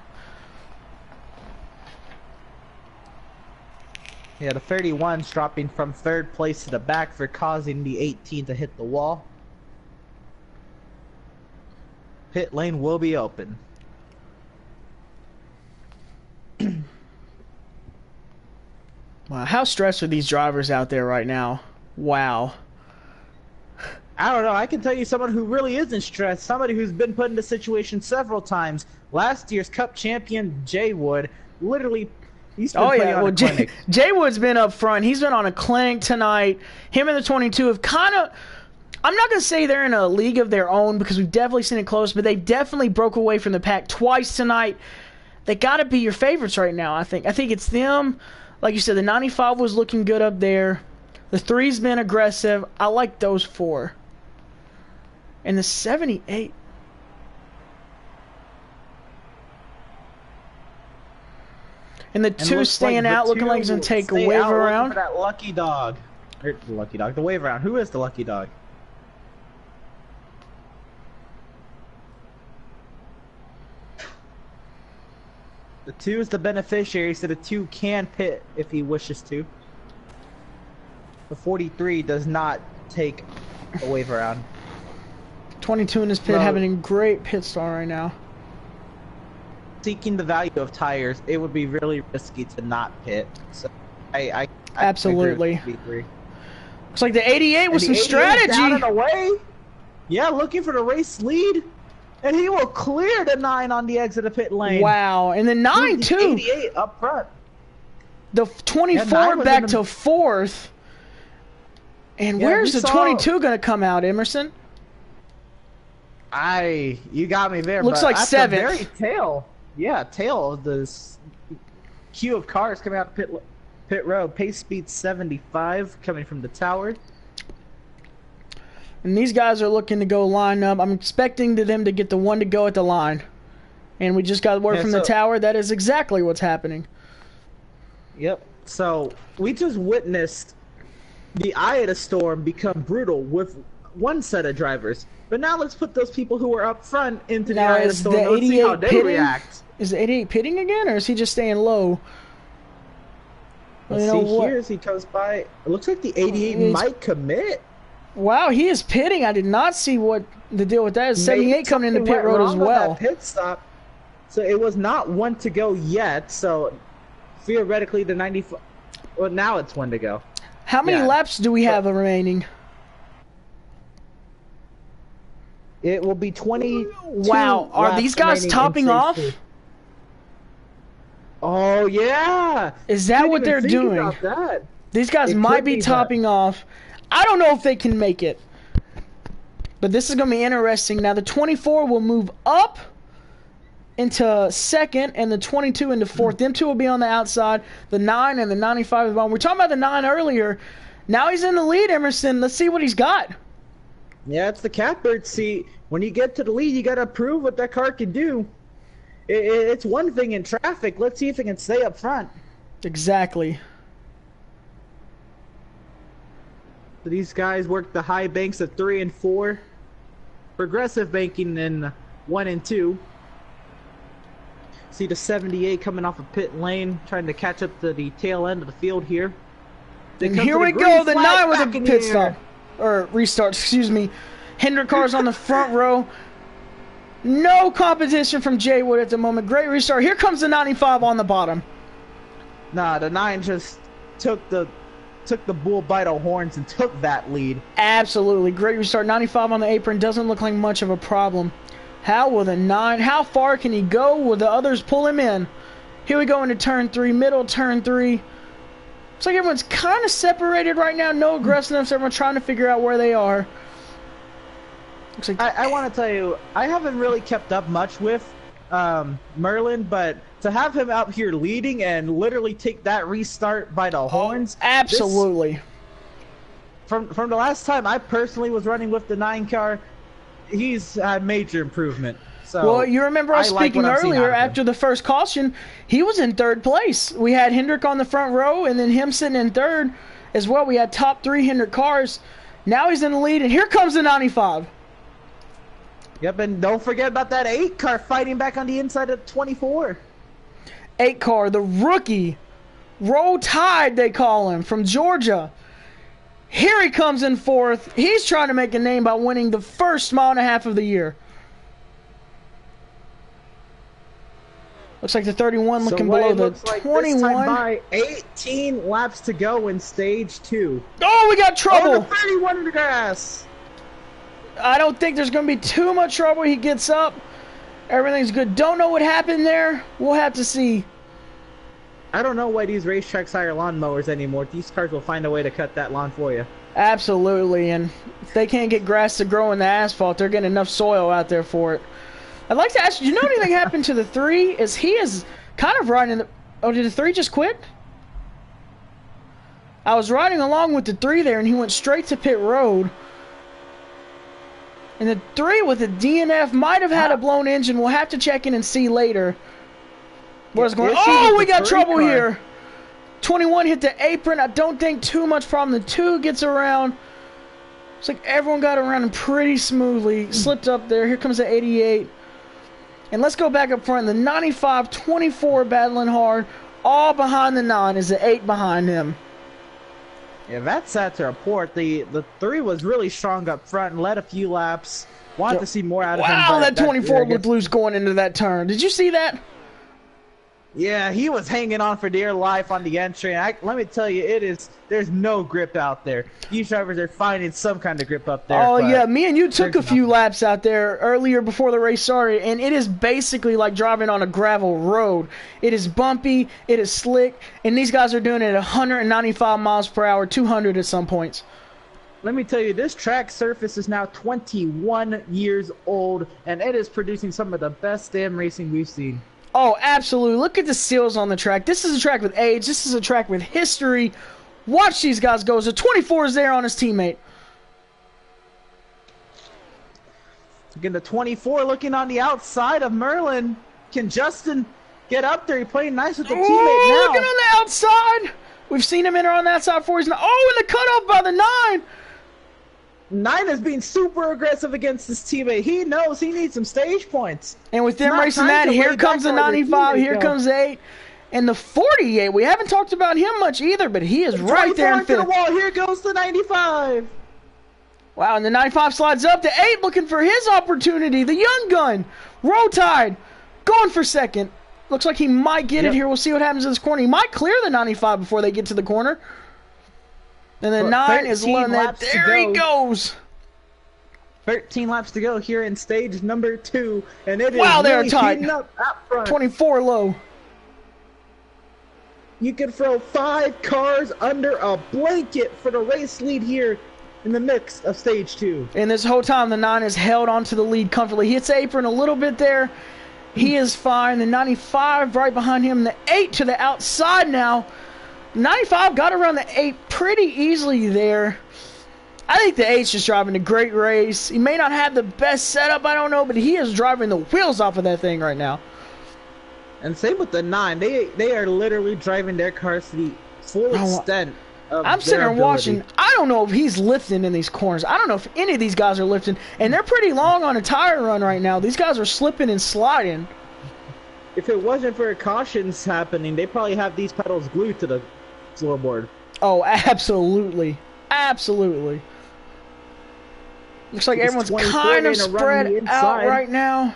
Yeah, the 31's dropping from 3rd place to the back for causing the 18 to hit the wall. Pit lane will be open. Wow, how stressed are these drivers out there right now? Wow. I don't know. I can tell you someone who really isn't stressed. Somebody who's been put in this situation several times. Last year's Cup champion, Jay Wood, literally, he's been putting on a clinic. Jay Wood's been up front. He's been on a clinic tonight. Him and the 22 have kind of... I'm not going to say they're in a league of their own because we've definitely seen it close, but they definitely broke away from the pack twice tonight. They got to be your favorites right now, I think. I think it's them. Like you said, the 95 was looking good up there. The 3's been aggressive. I like those 4. And the 78. And the 2 staying out, looking like he's going to take a wave around. For that lucky dog. Or the lucky dog. The wave around. Who is the lucky dog? The 2 is the beneficiary, so the 2 can pit if he wishes to. The 43 does not take a wave around. 22 in his pit, having a great pit start right now. Seeking the value of tires, it would be really risky to not pit. So I absolutely. Looks like the 88 with some strategy. Down and away. Yeah, looking for the race lead. And he will clear the 9 on the exit of pit lane. Wow, and the 9 too. 88 up front. The 24 back to 4th. And where's the 22 going to come out, Emerson? You got me there. Looks like 7th. Very tail. Yeah, tail of this queue of cars coming out pit road. Pace speed 75 coming from the tower. And these guys are looking to go line up. I'm expecting them to get the 1 to go at the line. And we just got word from the tower. That is exactly what's happening. Yep. So we just witnessed the eye of the storm become brutal with one set of drivers. But now let's put those people who are up front into the eye of the storm. Let's see how they react. Is the 88 pitting again, or is he just staying low? Let's see here as he comes by. It looks like the 88 might commit. Wow, he is pitting. I did not see what the deal with that is. 78 coming into pit road as well. Pit stop. So it was not 1 to go yet. So theoretically, the 95. Well, now it's 1 to go. How many laps do we have remaining? It will be 20. Wow, are these guys topping off? Oh yeah. Is that what they're doing? These guys might be topping off. I don't know if they can make it. But this is going to be interesting. Now the 24 will move up into second and the 22 into fourth. Them two will be on the outside. The 9 and the 95 is on. We were talking about the 9 earlier. Now he's in the lead, Emerson. Let's see what he's got. Yeah, it's the catbird seat. When you get to the lead, you got to prove what that car can do. It's one thing in traffic. Let's see if it can stay up front. Exactly. So these guys work the high banks of 3 and 4. Progressive banking in 1 and 2. See the 78 coming off of pit lane, trying to catch up to the tail end of the field here. And here we go, the 9 with a pit stop. Or restart, excuse me. Hendrick cars on the front row. No competition from Jay Wood at the moment. Great restart. Here comes the 95 on the bottom. Nah, the 9 just took the bull by the horns and took that lead. Absolutely. Great restart. 95 on the apron. Doesn't look like much of a problem. How will the 9... How far can he go? Will the others pull him in? Here we go into turn 3. Middle turn 3. Looks like everyone's kind of separated right now. No aggressiveness. Everyone's trying to figure out where they are. Looks like... I want to tell you, I haven't really kept up much with Merlin, but to have him out here leading and literally take that restart by the horns... Absolutely. From the last time I personally was running with the 9 car, he's had major improvement. So well, you remember us speaking earlier after the first caution, he was in 3rd place. We had Hendrick on the front row and then him sitting in 3rd as well. We had top 3 Hendrick cars. Now he's in the lead, and here comes the 95. Yep, and don't forget about that 8 car fighting back on the inside of 24. 8 car, the rookie. Roll Tide, they call him, from Georgia. Here he comes in 4th. He's trying to make a name by winning the first mile and a half of the year. Looks like the 31 looking below the 21. Like 18 laps to go in stage 2. Oh, we got trouble. Oh, the 31 in the grass. I don't think there's going to be too much trouble. He gets up. Everything's good. Don't know what happened there. We'll have to see. I don't know why these racetracks hire lawnmowers anymore. These cars will find a way to cut that lawn for you. Absolutely, and if they can't get grass to grow in the asphalt, they're getting enough soil out there for it. I'd like to ask you, do you know anything happened to the 3? Is he is kind of riding the... Oh, did the 3 just quit? I was riding along with the 3 there, and he went straight to pit road. And the 3 with the DNF might have had a blown engine. We'll have to check in and see later. What's going on? Oh, we got trouble here. 21 hit the apron. I don't think too much problem. The 2 gets around. It's like everyone got around him pretty smoothly. Slipped up there. Here comes the 88. And let's go back up front. The 95, 24 battling hard. All behind the 9 is the 8 behind him. Yeah, that's sad to report. The 3 was really strong up front and led a few laps. Wanted to see more out of him. Wow, that 24 looked loose going into that turn. Did you see that? Yeah, he was hanging on for dear life on the entry. And let me tell you, there's no grip out there. These drivers are finding some kind of grip up there. Oh, yeah, me and you took a few laps out there earlier before the race started, and it is basically like driving on a gravel road. It is bumpy, it is slick, and these guys are doing it at 195 miles per hour, 200 at some points. Let me tell you, this track surface is now 21 years old, and it is producing some of the best damn racing we've seen. Oh, absolutely. Look at the seals on the track. This is a track with age. This is a track with history. Watch these guys go. So 24 is there on his teammate. Again, the 24 looking on the outside of Merlin. Can Justin get up there? He's playing nice with the teammate now. Looking on the outside. We've seen him enter on that side before. He's not. Oh, and the cutoff by the 9. 9 is being super aggressive against his teammate. He knows he needs some stage points. And with them racing that, here comes the 95, here comes the 8. And the 48, we haven't talked about him much either, but he is right there in 5th. The wall. Here goes the 95. Wow, and the 95 slides up. The 8 looking for his opportunity. The young gun, Roll Tide, going for 2nd. Looks like he might get it here. We'll see what happens in this corner. He might clear the 95 before they get to the corner. And then 9 is one that, there he goes. 13 laps to go here in stage number 2, and it is Wow, they are really tight. heating up up front. 24 low. You can throw 5 cars under a blanket for the race lead here in the mix of stage 2. And this whole time, the 9 has held onto the lead comfortably. He hits the apron a little bit there. He is fine. The 95 right behind him. The 8 to the outside now. 95 got around the 8 pretty easily there. I think the 8's just driving a great race. He may not have the best setup, I don't know, but he is driving the wheels off of that thing right now. And same with the 9. They are literally driving their cars to the full extent of I'm sitting there watching. I don't know if he's lifting in these corners. I don't know if any of these guys are lifting. And they're pretty long on a tire run right now. These guys are slipping and sliding. If it wasn't for cautions happening, they probably have these pedals glued to the floorboard. Oh, absolutely. Absolutely. Looks like everyone's kind of spread out right now.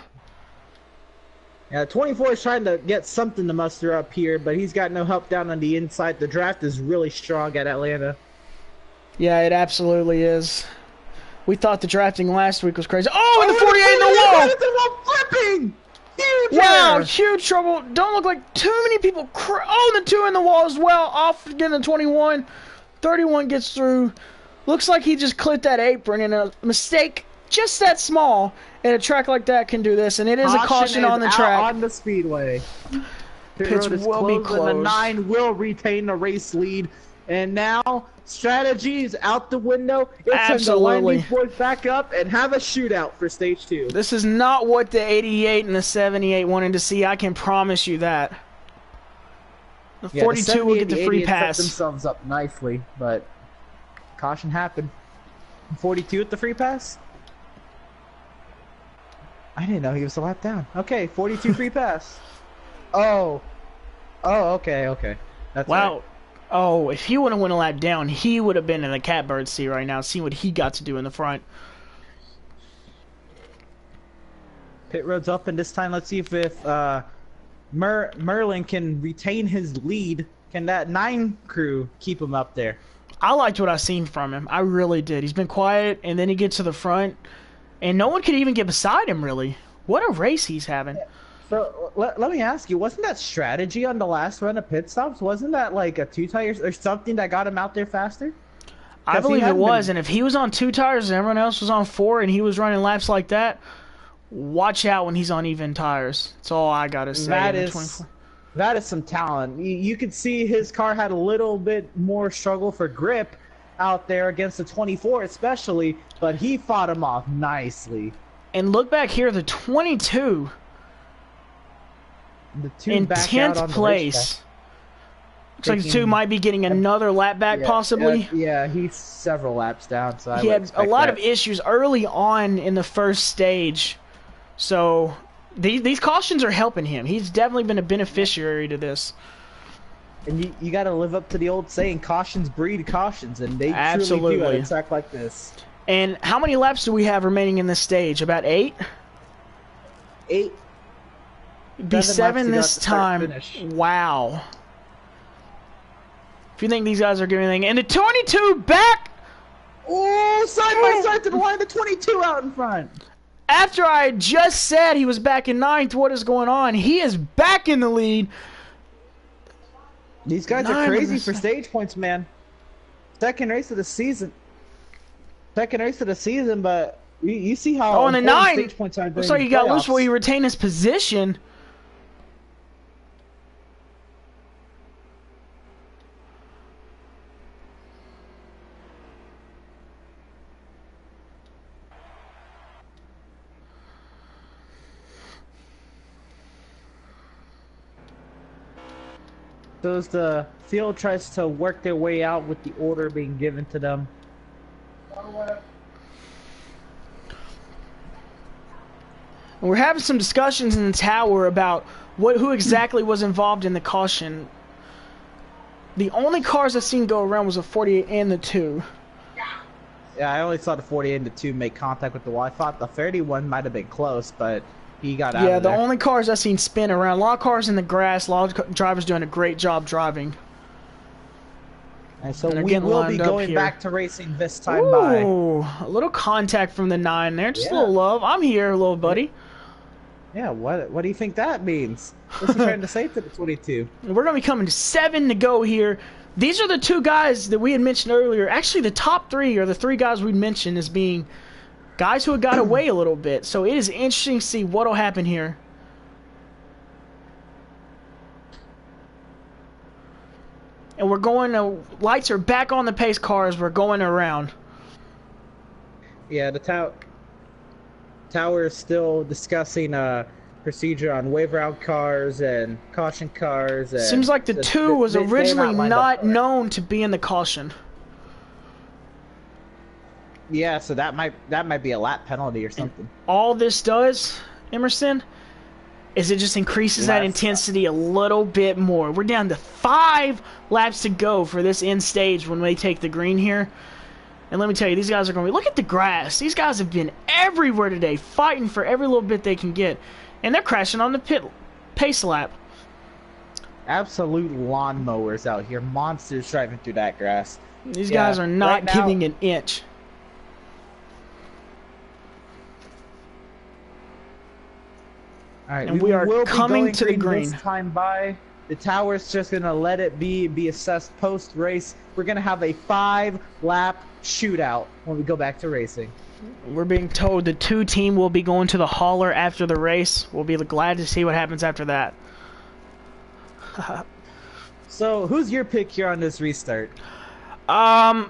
Yeah, 24 is trying to get something to muster up here, but he's got no help down on the inside. The draft is really strong at Atlanta. Yeah, it absolutely is. We thought the drafting last week was crazy. Oh, and the 48 in the wall! Flipping! Huge wow, error. huge trouble. Don't look like too many people. Oh, the 2 in the wall as well. Off again the 21. 31 gets through. Looks like he just clipped that apron, and a mistake just that small at a track like that can do this, and it is a caution on the track. On the speedway. Pits will be closed. And the 9 will retain the race lead. And now, strategy is out the window. It's time to line these boys back up and have a shootout for stage 2. This is not what the 88 and the 78 wanted to see. I can promise you that. The 42 will get the free pass. Set themselves up nicely, but caution happened. 42 at the free pass? I didn't know he was a lap down. Okay, 42 free pass. Oh. Oh, okay. That's wow. Right. Oh, if he would have went a lap down, he would have been in the catbird seat right now, seeing what he got to do in the front. Pit road's up, and this time let's see if Merlin can retain his lead. Can that 9 crew keep him up there? I liked what I seen from him. I really did. He's been quiet, and then he gets to the front, and no one could even get beside him, really. What a race he's having. So, let me ask you, wasn't that strategy on the last run of pit stops? Wasn't that like a 2 tires or something that got him out there faster? I believe it was, and if he was on 2 tires and everyone else was on 4 and he was running laps like that, watch out when he's on even tires. That's all I gotta say. That is some talent. You could see his car had a little bit more struggle for grip out there against the 24 especially, but he fought him off nicely. And look back here, the 22 in 10th place. Looks like the 2 might be getting another lap back, possibly. Yeah, he's several laps down. So he had a lot of issues early on in the first stage. So these cautions are helping him. He's definitely been a beneficiary to this. And you got to live up to the old saying, cautions breed cautions, and they truly do at a track like this. And how many laps do we have remaining in this stage? About 8? 8. Be 7 this time. Wow. If you think these guys are giving anything, and the 22 back. Oh, side by side to the line, the 22 out in front. After I just said he was back in 9th, what is going on? He is back in the lead. These guys are crazy for stage points, man. Second race of the season, but you see how and the 9 stage points are. Looks like he got loose where he retained his position. So as the field tries to work their way out with the order being given to them. We're having some discussions in the tower about who exactly was involved in the caution. The only cars I've seen go around was the 48 and the 2. Yeah, I only saw the 48 and the 2 make contact with the wall. I thought the 31 might have been close, but he got out of there. Yeah, the only cars I've seen spin around. A lot of cars in the grass. A lot of drivers doing a great job driving. And so And they're we getting will be lined up going here. back to racing this time by. Ooh, a little contact from the 9 there. Just a Yeah. little love. I'm here, little buddy. Yeah, what do you think that means? What's he trying to say to the 22? We're going to be coming to 7 to go here. These are the 2 guys that we had mentioned earlier. Actually, the top 3 are the 3 guys we mentioned as being guys who had got away a little bit. So it is interesting to see what will happen here. And we're going to... Lights are back on the pace cars. We're going around. Yeah, the tower is still discussing procedure on waiver out cars and caution cars. And Seems like the 2 was originally lined not up for it. known to be in the caution. Yeah, so that might be a lap penalty or something. All this does, Emerson, is it just increases that intensity a little bit more. We're down to 5 laps to go for this end stage when they take the green here. And let me tell you, these guys are going to be... Look at the grass. These guys have been everywhere today, fighting for every little bit they can get. And they're crashing on the pace lap. Absolute lawnmowers out here. Monsters driving through that grass. These guys are not right now, giving an inch. All right, And we are will be coming going to the green. This time by. The tower's just gonna let it be assessed post race. We're gonna have a 5-lap shootout when we go back to racing. We're being told the 2 team will be going to the hauler after the race. We'll be glad to see what happens after that. So, who's your pick here on this restart? I'm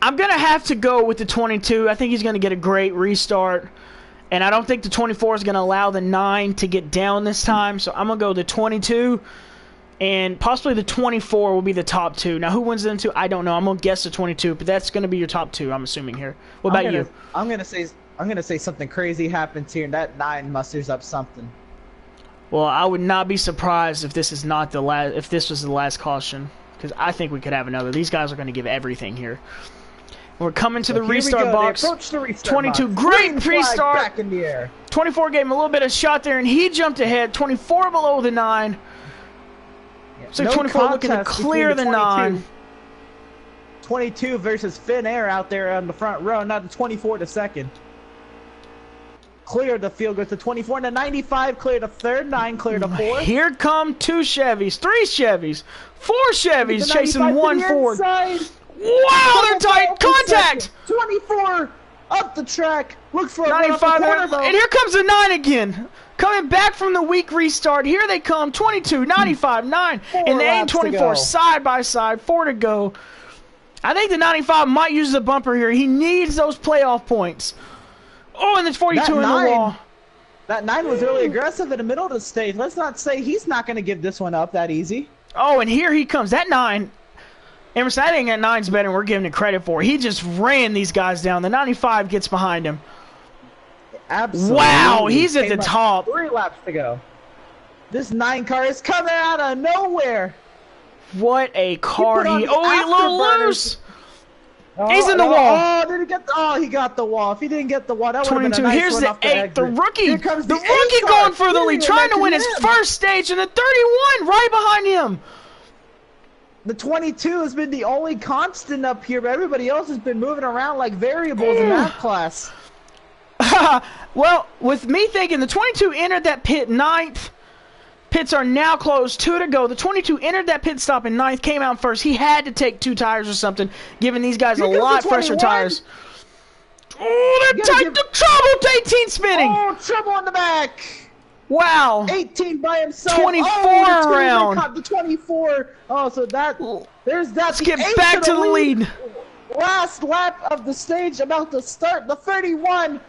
going to have to go with the 22. I think he's going to get a great restart. And I don't think the 24 is going to allow the 9 to get down this time. So I'm going to go the 22. And possibly the 24 will be the top 2. Now, who wins them 2? I don't know. I'm going to guess the 22. But that's going to be your top 2, I'm assuming here. What about you? I'm gonna say something crazy happens here, and that 9 musters up something. Well, I would not be surprised if this is not the last. If this was the last caution, because I think we could have another. These guys are going to give everything here. We're coming to the restart box. 22, great restart. Back in the air. 24 gave him a little bit of shot there, and he jumped ahead. 24 below the 9. So no 24 looking to clear the 9. 22 versus Finn Air out there on the front row. Now the 24 to second. Clear the field, goes to 24 to 95. Clear to third. 9 clear to 4. Here come 2 Chevys, 3 Chevys, 4 Chevys chasing 1 Ford. Wow, they're tight. Contact. 24 up the track. Looks for a 95 there, and here comes the 9 again. Coming back from the weak restart. Here they come. 22, 95, 9, and the 8 and 24 side by side. 4 to go. I think the 95 might use the bumper here. He needs those playoff points. Oh, and there's 42 in the wall. That 9 was really aggressive in the middle of the stage. Let's not say he's not going to give this one up that easy. Oh, and here he comes. That 9. Emerson, I think that 9's better than we're giving it credit for. He just ran these guys down. The 95 gets behind him. Absolutely. Wow, he's at the top. 3 laps to go. This 9 car is coming out of nowhere. What a car he a little loose. Oh, he's in the wall. Oh, did he get he got the wall. If he didn't get the wall, that would have been a nice Here's one the off the 8. exit. The rookie. Here comes the rookie going for the lead, trying to win his first stage, and the 31 right behind him. The 22 has been the only constant up here, but everybody else has been moving around like variables in that class. Well, with me thinking the 22 entered that pit 9th. Pits are now closed. 2 to go. The 22 entered that pit stop in 9th, came out first. He had to take 2 tires or something, giving these guys a lot fresher tires. Oh, they're tight. The trouble. 18 spinning. Oh, trouble on the back. Wow. 18 by himself. 24 around. The 24. Oh, so that there's that. Let's get back to the lead. Last lap of the stage about to start. The 31.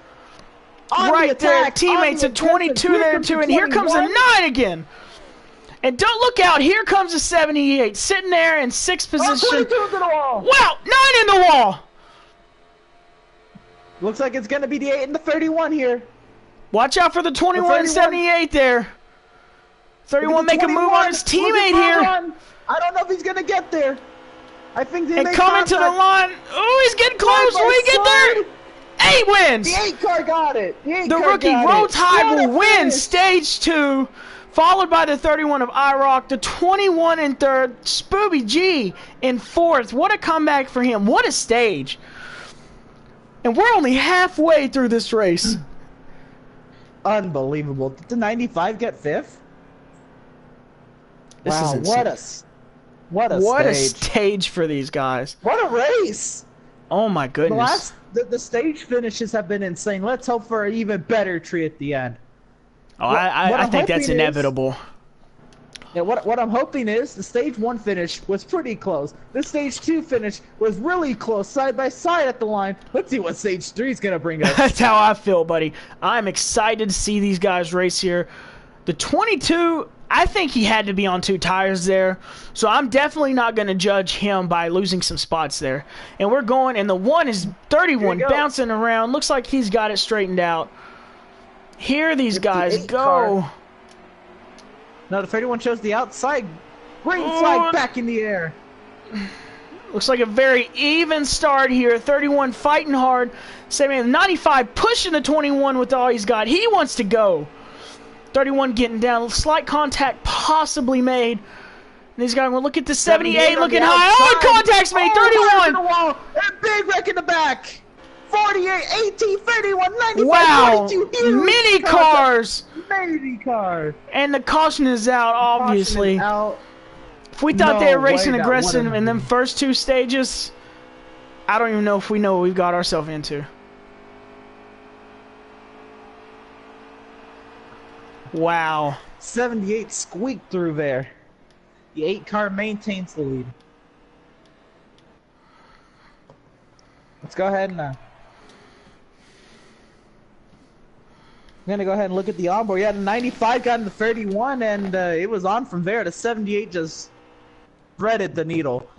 Right there, teammates at 22 there too, and here comes the 9 again. And don't look out, here comes the 78, sitting there in 6th position. Wow, 9 in the wall. Looks like it's going to be the 8 and the 31 here. Watch out for the 21 and 78 there. 31 make a move on his teammate here. I don't know if he's going to get there. I think they and coming to the line. Oh, he's getting close. Will he get there? 8 wins! The 8 car got it! The rookie Road Tide will win Stage 2 followed by the 31 of iRock, the 21 in third, Spooby G in fourth. What a comeback for him. What a stage. And we're only halfway through this race. Unbelievable. Did the 95 get fifth? This wow, is what a stage for these guys. What a race. Oh my goodness. The stage finishes have been insane. Let's hope for an even better tree at the end. Oh, I think that's inevitable. Yeah, what I'm hoping is the stage 1 finish was pretty close. The stage 2 finish was really close, side by side at the line. Let's see what stage 3 is gonna bring us. That's how I feel, buddy. I'm excited to see these guys race here. The 22, I think he had to be on 2 tires there, so I'm definitely not going to judge him by losing some spots there. And we're going, and the 1 is 31 bouncing around. Looks like he's got it straightened out. Here these guys go. Car. Now the 31 shows the outside. Green flag back in the air. Looks like a very even start here. 31 fighting hard. 95 pushing the 21 with all he's got. He wants to go. 31 getting down. Slight contact possibly made. And these guys will look at the 78 looking high. Oh, it contacts me. 31. The wall. And big wreck in the back. 48, 18, 31, 95, wow. 42. Mini cars. Mini cars. And the caution is out, obviously. Caution is out. If we thought they were racing aggressive in them first 2 stages, I don't even know if we know what we've got ourselves into. Wow. 78 squeaked through there. The 8 car maintains the lead. Let's go ahead and I'm gonna go ahead and look at the onboard. Yeah, the 95 got in the 31, and it was on from there. The 78 just threaded the needle.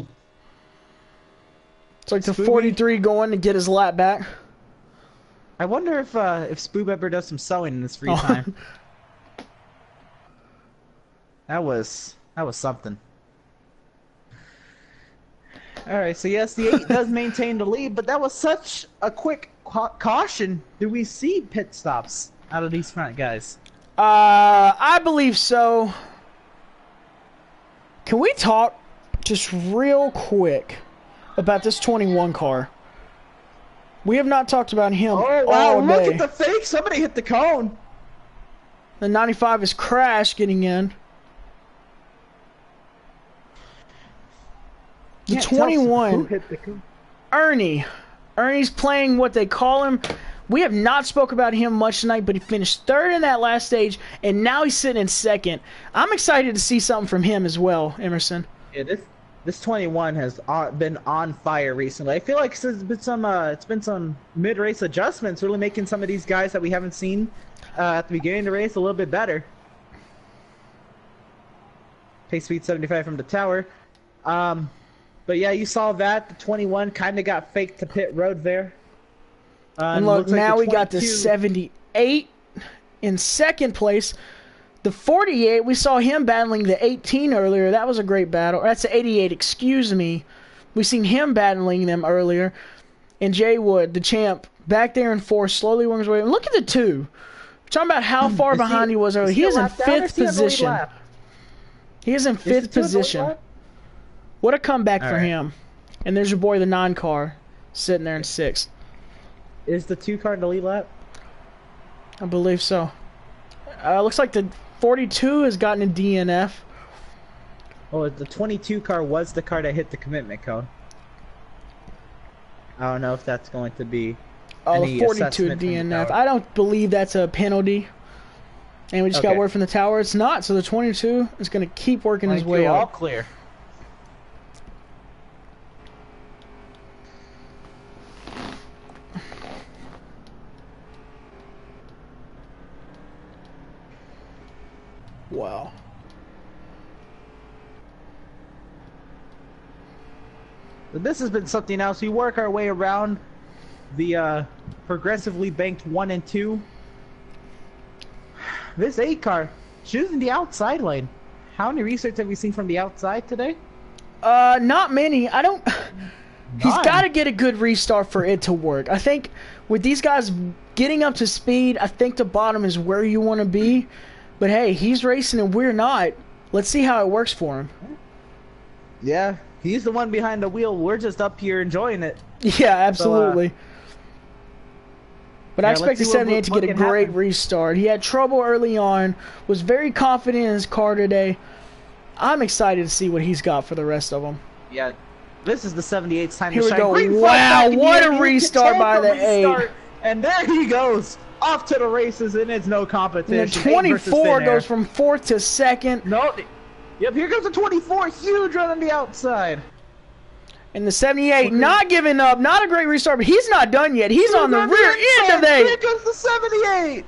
It's like the 43 going to get his lap back. I wonder if Spoob ever does some sewing in his free time. That was something. All right, so yes, the 8 does maintain the lead, but that was such a quick caution. Do we see pit stops out of these front guys? I believe so. Can we talk just real quick about this 21 car? We have not talked about him Oh, wow, all day. look at the fake. Somebody hit the cone. The 95 is Crash getting in. The 21, Ernie. Ernie's playing what they call him. We have not spoke about him much tonight, but he finished 3rd in that last stage, and now he's sitting in 2nd. I'm excited to see something from him as well, Emerson. Yeah, this 21 has been on fire recently. I feel like it's been some mid-race adjustments, really making some of these guys that we haven't seen at the beginning of the race a little bit better. Pace speed 75 from the tower. But yeah, you saw that. The 21 kind of got faked to pit road there. And look, now we got the 78 in 2nd place. The 48, we saw him battling the 18 earlier. That was a great battle. That's the 88, excuse me. We seen him battling them earlier. And Jay Wood, the champ, back there in 4th, slowly working his way. And look at the 2. We're talking about how far behind he was earlier. He is in 5th position. He is in 5th position. What a comeback for him. And there's your boy, the 9 car, sitting there in 6th. Is the 2 car in the lead lap? I believe so. Looks like the 42 has gotten a DNF. Oh, the 22 car was the car that hit the commitment cone. I don't know if that's going to be the 42 DNF. I don't believe that's a penalty. And we just got word from the tower it's not, so the 22 is going to keep working his way up. All clear. Wow. This has been something else. We work our way around the progressively banked 1 and 2. This 8 car choosing the outside lane. How many restarts have we seen from the outside today? Not many. I don't. He's got to get a good restart for it to work. I think with these guys getting up to speed, I think the bottom is where you want to be. But hey, he's racing and we're not. Let's see how it works for him. Yeah, he's the one behind the wheel. We're just up here enjoying it. Yeah, absolutely. So, but I expect the 78 to get a great restart. He had trouble early on, was very confident in his car today. I'm excited to see what he's got for the rest of them. Yeah, this is the 78's time to shine. Here we go. Wow, what a restart by the 8. And there he goes, off to the races, and it's no competition. And the 24 goes from 4th to 2nd. No, yep, here comes the 24, huge run on the outside. And the 78 not giving up, not a great restart, but he's not done yet. He's on the rear end of the 8. Here comes the 78.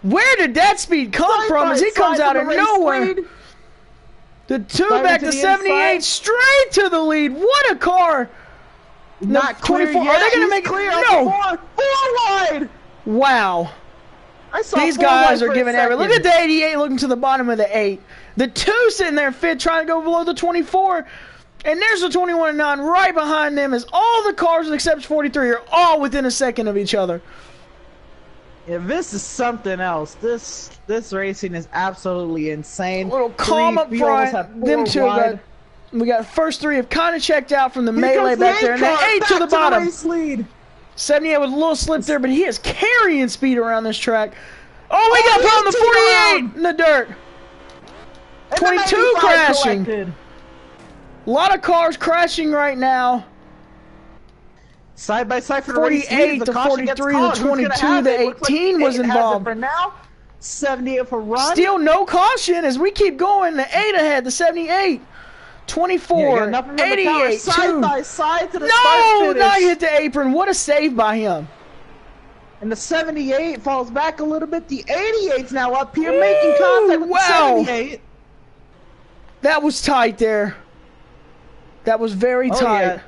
Where did that speed come from as he comes out of nowhere? The 2 back to 78, straight to the lead. What a car! Not 24. Are they going to make it? No. 4 wide. Wow. These guys are giving everything. Look at the 88 looking to the bottom of the 8. The 2 sitting there fit trying to go below the 24. And there's the 21 and 9 right behind them as all the cars except 43 are all within a second of each other. Yeah, this is something else. This racing is absolutely insane. A little calm up front. Them 2 got. We got the first 3 have kind of checked out from the melee back there, and the 8 to the bottom. 78 with a little slip there, but he is carrying speed around this track. Oh, we got put on the 48 in the dirt. 22 crashing. A lot of cars crashing right now. Side by side for the 48 to 43 to 22. The 18 was involved. For now, 78 for run. Still no caution as we keep going. The 8 ahead. The 78. 24, 88, side by side to the no, not hit the apron. What a save by him. And the 78 falls back a little bit. The 88's now up here making contact with the 78. That was tight there. That was very tight. Yeah.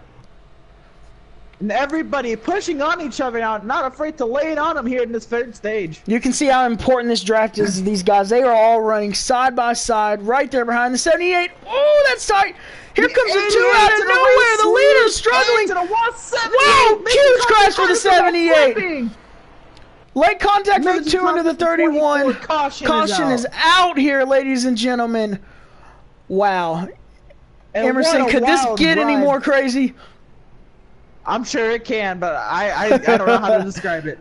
And everybody pushing on each other now, not afraid to lay it on them here in this 3rd stage. You can see how important this draft is to these guys. They are all running side by side right there behind the 78. Oh, that's tight. Here comes the 2 out of nowhere. The leader's struggling. Wow, huge crash for the 78. Late contact for the 2 into the 31. Caution is out here, ladies and gentlemen. Wow. Emerson, could this get any more crazy? I'm sure it can, but I don't know how to describe it.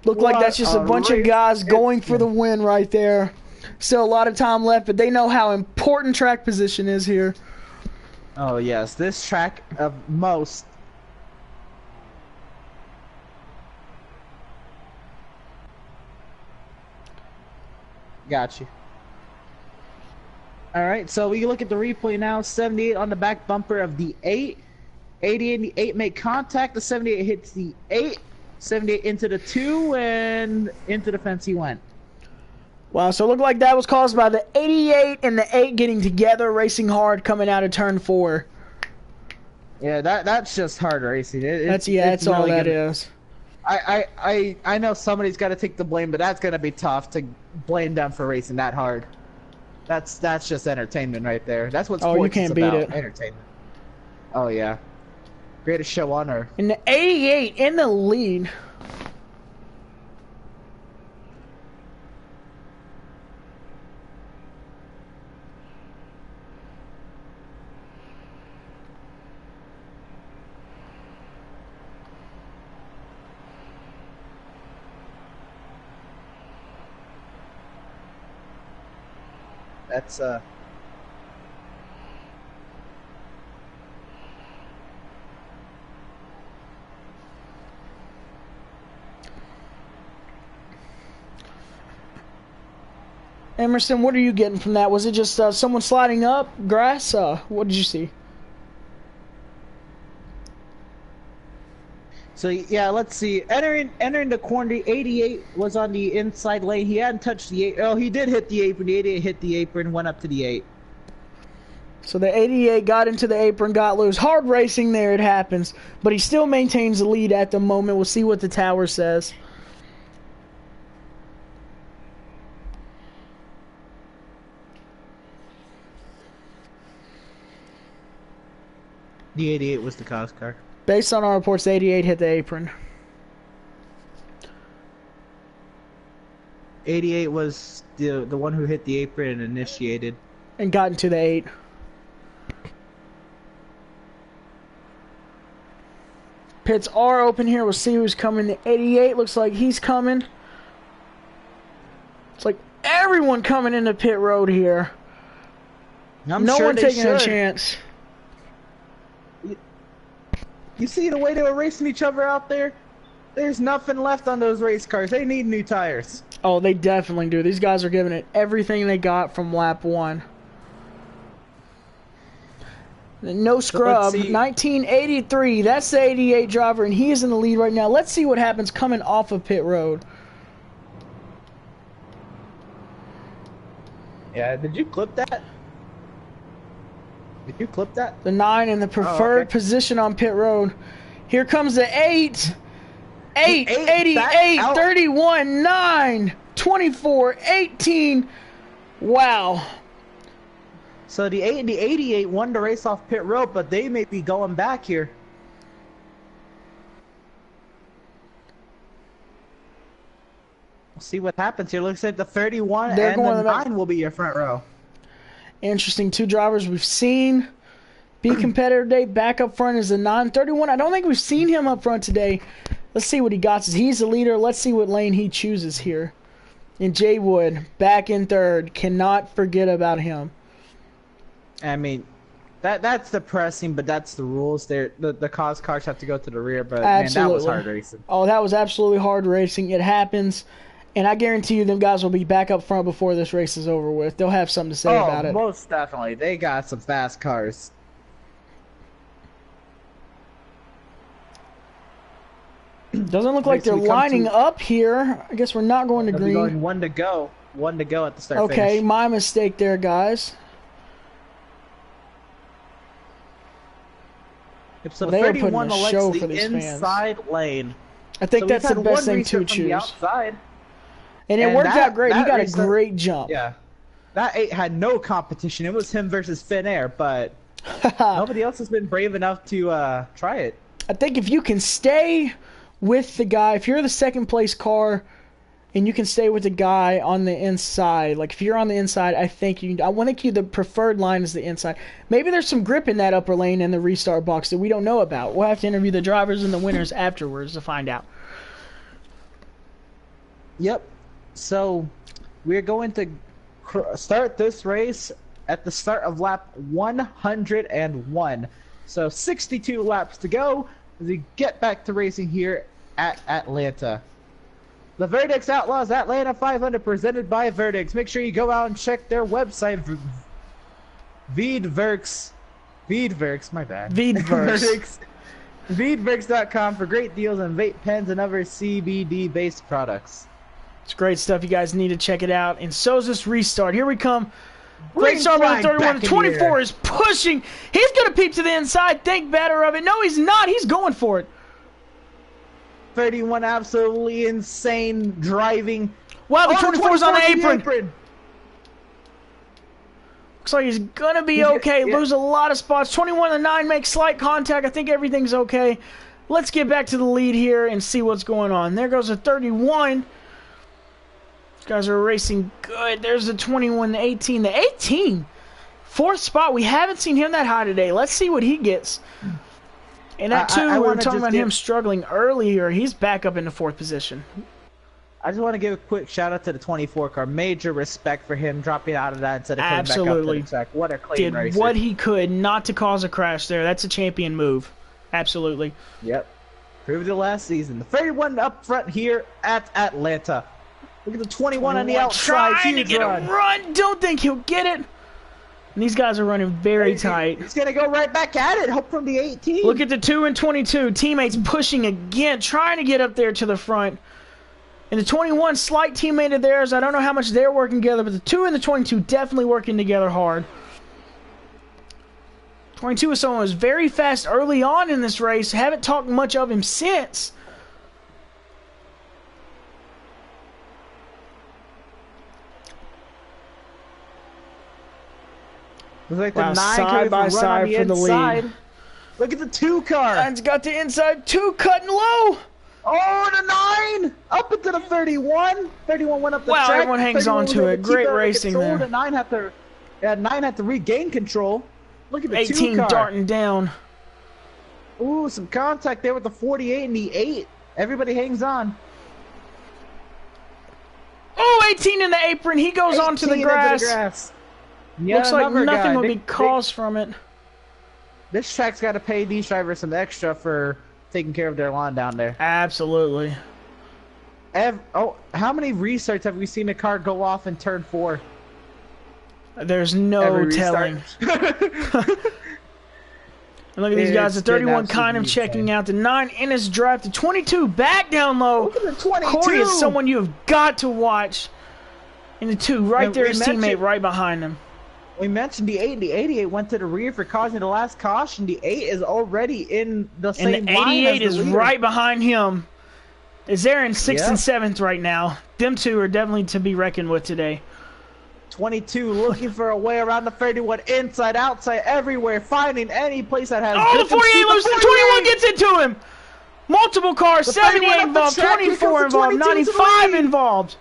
Look like that's just a bunch of guys going for the win right there. Still a lot of time left, but they know how important track position is here. Oh, yes. This track of most. Got you. All right, so we look at the replay now. 78 on the back bumper of the 8. 88 and the 8 make contact. The 78 hits the 8. 78 into the 2, and into the fence he went. Wow, so it looked like that was caused by the 88 and the 8 getting together, racing hard, coming out of turn 4. Yeah, that's just hard racing. That's all that is. I know somebody's got to take the blame, but that's gonna be tough to blame them for racing that hard. That's just entertainment right there. That's what sports you can't is beat about. it. Entertainment. Oh yeah. Greatest show on earth. And the 88 in the lead. That's Emerson, what are you getting from that? Was it just someone sliding up grass? What did you see? So yeah, let's see. Entering the corner, the 88 was on the inside lane. He hadn't touched the 8. Oh, he did hit the apron. The 88 hit the apron, went up to the 8. So the 88 got into the apron, got loose. Hard racing there, it happens. But he still maintains the lead at the moment. We'll see what the tower says. The 88 was the cause car. Based on our reports, the 88 hit the apron. 88 was the one who hit the apron and initiated. And got into the 8. Pits are open here. We'll see who's coming. The 88 looks like he's coming. It's like everyone coming into pit road here. No one taking a chance. You see the way they were racing each other out there? There's nothing left on those race cars. They need new tires. Oh, they definitely do. These guys are giving it everything they got from lap 1. No scrub. 1983. That's the 88 driver, and he is in the lead right now. Let's see what happens coming off of pit road. Yeah, did you clip that? Did you clip that? The 9 in the preferred position on pit road. Here comes the 8. 8, 88, 31, 9, 24, 18. Wow. So the 88 won the race off pit road, but they may be going back here. We'll see what happens here. Looks like the 31 and the 9 will be your front row. Interesting. 2 drivers we've seen be competitor today. Back up front is the 931. I don't think we've seen him up front today. Let's see what he got. He's the leader. Let's see what lane he chooses here. And Jay Wood back in 3rd. Cannot forget about him. I mean, that's depressing, but that's the rules. The cars have to go to the rear, but man, that was hard racing. Oh, that was absolutely hard racing. It happens. And I guarantee you them guys will be back up front before this race is over with. They'll have something to say about it. Oh, most definitely. They got some fast cars. Doesn't look like they're lining up here. I guess we're not going to green. Going 1 to go. 1 to go at the start. Okay, finish. my mistake there, guys. So the 31 elects the inside lane. I think that's the best thing to choose. And it worked out great. He got a great jump. Yeah. That 8 had no competition. It was him versus Finn Air, but nobody else has been brave enough to try it. I think if you can stay with the guy, if you're the 2nd place car and you can stay with the guy on the inside, like if you're on the inside, I think the preferred line is the inside. Maybe there's some grip in that upper lane in the restart box that we don't know about. We'll have to interview the drivers and the winners afterwards to find out. Yep. So we're going to start this race at the start of lap 101. So 62 laps to go as we get back to racing here at Atlanta. The Veedverks Outlaws Atlanta 500 presented by Veedverks. Make sure you go out and check their website. Veedverks, my bad. Veedverks. Veedverks.com for great deals on vape pens and other CBD-based products. It's great stuff. You guys need to check it out. And so's this restart. Here we come. Great start by the 31. The 24 is pushing. He's going to peep to the inside. Think better of it. No, he's not. He's going for it. 31 absolutely insane driving. Wow, the 24's on the apron. Looks like he's going to be okay. Yeah. Lose a lot of spots. 21 and 9 make slight contact. I think everything's okay. Let's get back to the lead here and see what's going on. There goes the 31. These guys are racing good. There's the 21, the 18. The 18, 4th spot. We haven't seen him that high today. Let's see what he gets. And that, too, we were talking about him struggling earlier. He's back up in the 4th position. I just want to give a quick shout-out to the 24 car. Major respect for him dropping out of that instead of coming back up to the track. What a clean racer. Did what he could not to cause a crash there. That's a champion move. Absolutely. Yep. Proved it last season. The 31 up front here at Atlanta. Look at the 21 on the outside. Trying to get a run. Don't think he'll get it. And these guys are running very tight. He's going to go right back at it. Hope from the 18. Look at the 2 and 22. Teammates pushing again, trying to get up there to the front. And the 21, slight teammate of theirs. I don't know how much they're working together, but the 2 and the 22 definitely working together hard. 22 is someone who was very fast early on in this race. Haven't talked much of him since. Looks like the 9 side by side for the lead. Look at the 2 car. 9's got the inside 2 cutting low. Oh, the 9! Up into the 31. 31 went up the Wow, track. everyone hangs on to it. Great racing there. The 9 had to regain control. Look at the 18 2 car. darting down. Ooh, some contact there with the 48 and the 8. Everybody hangs on. Oh, 18 in the apron. He goes onto the grass. Looks like nothing will be caused from it. This track's got to pay these drivers some extra for taking care of their lawn down there. Absolutely. How many restarts have we seen a car go off in turn 4? There's no telling. And look at these guys. The 31 kind of checking out. The 9 in his drive. The 22 back down low. Look at the 22. Corey is someone you have got to watch. And the 2 right there, his teammate right behind him. We mentioned the 8. The 88 went to the rear for causing the last caution. The 8 is already in the same line. And the 88 is right behind him. Is there in 6th and 7th right now. Them 2 are definitely to be reckoned with today. 22 looking for a way around the 31, inside, outside, everywhere, finding any place that has. Oh, the 48 loses. The 21 gets into him. Multiple cars. 78 involved. 24 involved. 95 involved.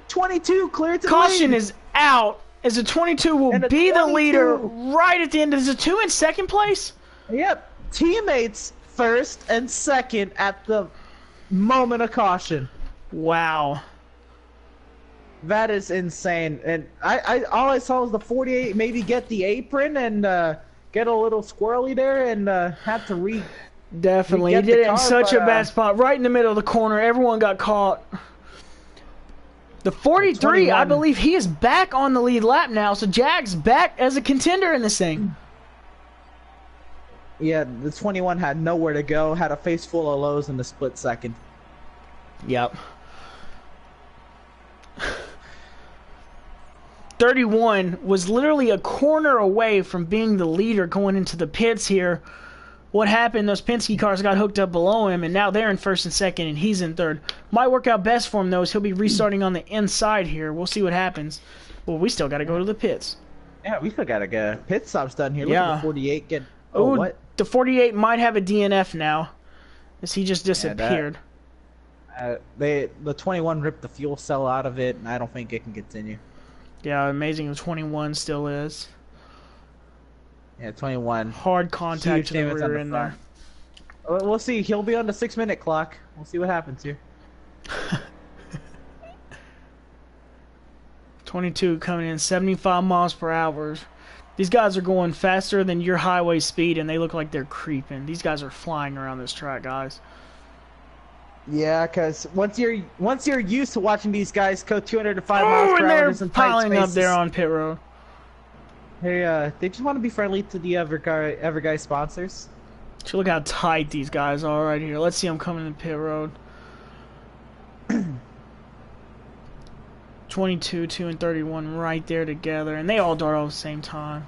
22 clear to Caution the lead. is out. As the 22 will be the leader right at the end. Is the 2 in 2nd place? Yep. Teammates first and second at the moment of caution. Wow. That is insane. And all I saw was the 48 maybe get the apron and get a little squirrely there and have to Definitely. He did it in such a bad spot. Right in the middle of the corner. Everyone got caught. The 43, I believe he is back on the lead lap now, so Jag's back as a contender in this thing. Yeah, the 21 had nowhere to go, had a face full of lows in the split second. Yep. 31 was literally a corner away from being the leader going into the pits here. What happened, those Penske cars got hooked up below him, and now they're in 1st and 2nd, and he's in 3rd. Might work out best for him, though, is he'll be restarting on the inside here. We'll see what happens. Well, we still got to go to the pits. Yeah, we still got to get pit stops done here. Look at the 48 get... Oh, what? The 48 might have a DNF now, as he just disappeared. The 21 ripped the fuel cell out of it, and I don't think it can continue. Yeah, amazing the 21 still is. Yeah, 21. Hard contact to the rear end there. We'll see. He'll be on the 6-minute clock. We'll see what happens here. 22 coming in 75 miles per hour. These guys are going faster than your highway speed, and they look like they're creeping. These guys are flying around this track, guys. Yeah, because once you're used to watching these guys go 205 miles per hour, they're piling up there on pit road. Hey, they just want to be friendly to the Everguy sponsors. So look how tight these guys are right here. Let's see them coming in pit road. 22, 2, and 31 right there together, and they all dart all at the same time.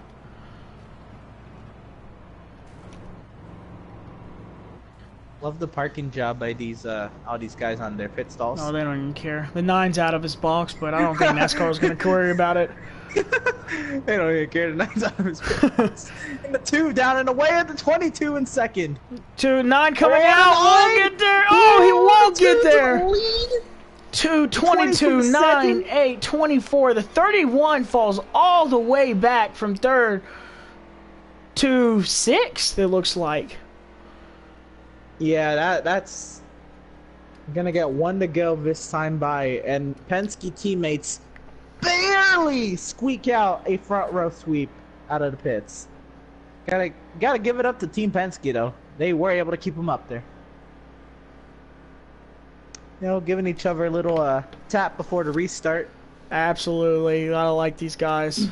Love the parking job by these all these guys on their pit stalls. No, they don't even care. The 9's out of his box, but I don't think NASCAR is going to worry about it. They don't even care. The 9's out of his pit. And the 2 down and away at the 22 in 2nd. 9 coming out. Won't get there. Oh, he won't get there. 2, 22, 9, 8, 24. The 31 falls all the way back from 3rd to 6th, it looks like. Yeah, that's gonna get 1 to go this time by, and Penske teammates barely squeak out a front row sweep out of the pits. Gotta give it up to Team Penske though. They were able to keep them up there. You know, giving each other a little tap before the restart. Absolutely, gotta like these guys.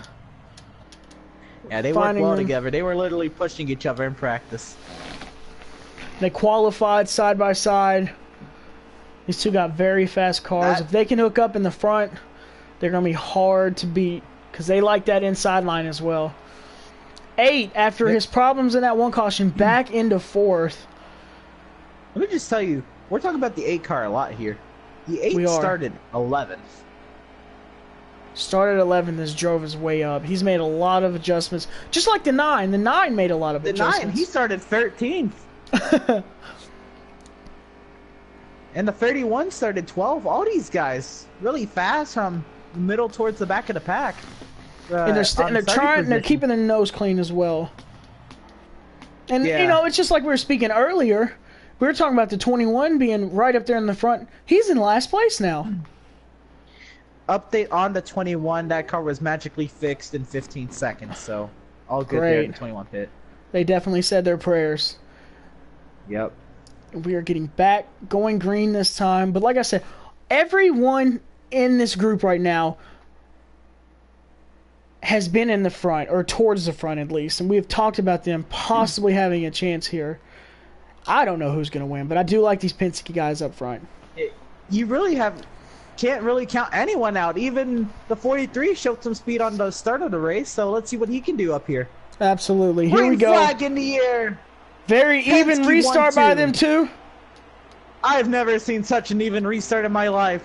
Yeah, they worked well together. They were literally pushing each other in practice. They qualified side by side. These 2 got very fast cars. If they can hook up in the front, they're going to be hard to beat because they like that inside line as well. 8, after his problems in that 1 caution, back into 4th. Let me just tell you, we're talking about the 8 car a lot here. The 8 started 11th. Started 11th, has drove his way up. He's made a lot of adjustments. Just like the 9. The 9 made a lot of adjustments. The 9, he started 13th. And the 31 started 12. All these guys really fast from the middle towards the back of the pack. And they're keeping their nose clean as well. And you know, it's just like we were speaking earlier. We were talking about the 21 being right up there in the front. He's in last place now. Update on the 21. That car was magically fixed in 15 seconds. So all good there in the 21 pit. They definitely said their prayers. Yep. We are getting back, going green this time. But like I said, everyone in this group right now has been in the front, or towards the front at least. And we have talked about them possibly having a chance here. I don't know who's going to win, but I do like these Penske guys up front. You really can't really count anyone out. Even the 43 showed some speed on the start of the race, so let's see what he can do up here. Absolutely. Here we go. Green flag in the air. Very even restart by them too. I've never seen such an even restart in my life.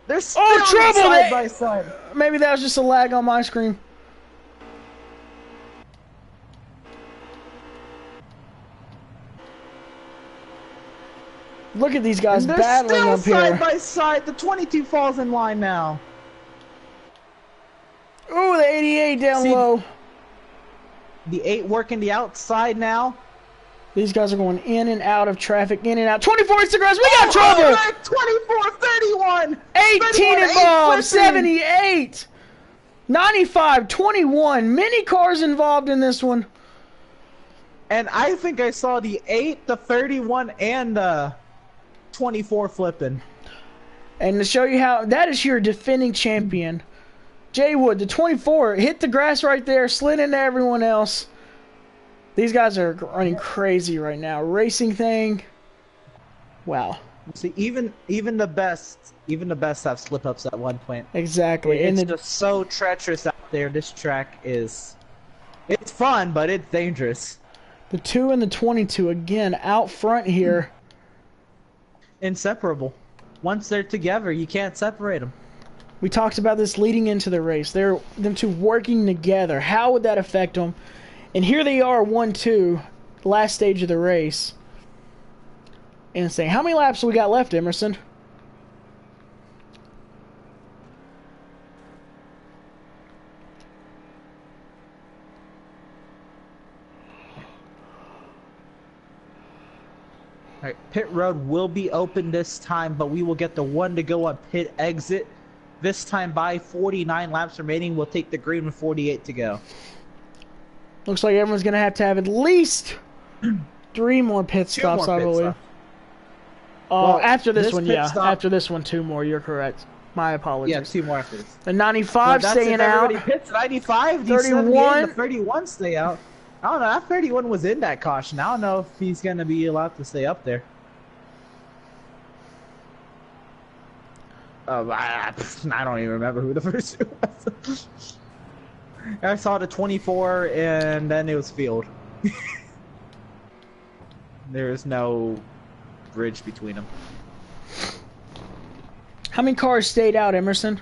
They're still trouble side by side. Maybe that was just a lag on my screen. Look at these guys battling up here. Side by side. The 22 falls in line now. Ooh, the 88 down low. The 8 working the outside now. These guys are going in and out of traffic, in and out. 24 Instagrams, we got trouble! 24, 31! 18 involved, 78! 95, 21. Many cars involved in this one. And I think I saw the 8, the 31, and the 24 flipping. And to show you how, that is your defending champion. Jay Wood, the 24, hit the grass right there, slid into everyone else. These guys are running crazy right now. Racing thing. Wow. See, even the best have slip ups at one point. Exactly. It's just so treacherous out there. This track it's fun, but it's dangerous. The 2 and the 22 again out front here. Inseparable. Once they're together, you can't separate them. We talked about this leading into the race. Them two working together. How would that affect them? And here they are, 1-2, last stage of the race. And saying, how many laps do we got left, Emerson? Alright, pit road will be open this time, but we will get the 1 to go on pit exit. This time by 49 laps remaining, we'll take the green with 48 to go. Looks like everyone's going to have at least 3 more pit stops, I believe. Well, after this one, yeah. After this one, 2 more. You're correct. My apologies. Yeah, 2 more after this. The 95 staying out. Everybody pits 95, 31. The 31 stay out. I don't know. That 31 was in that caution. I don't know if he's going to be allowed to stay up there. I don't even remember who the first 2 was. I saw the 24, and then it was field. There's no bridge between them. How many cars stayed out, Emerson?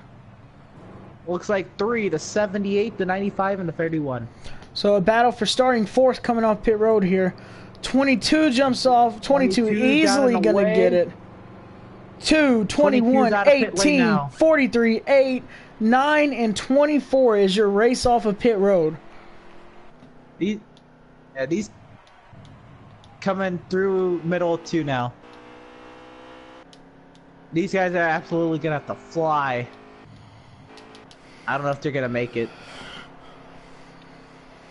Looks like 3, the 78, the 95, and the 31. So a battle for starting 4th coming off pit road here. 22 jumps off. 22 easily going to get it. 2, 21, 18, 43, 8, 9, and 24 is your race off of pit road. These coming through middle 2 now. These guys are absolutely going to have to fly. I don't know if they're going to make it.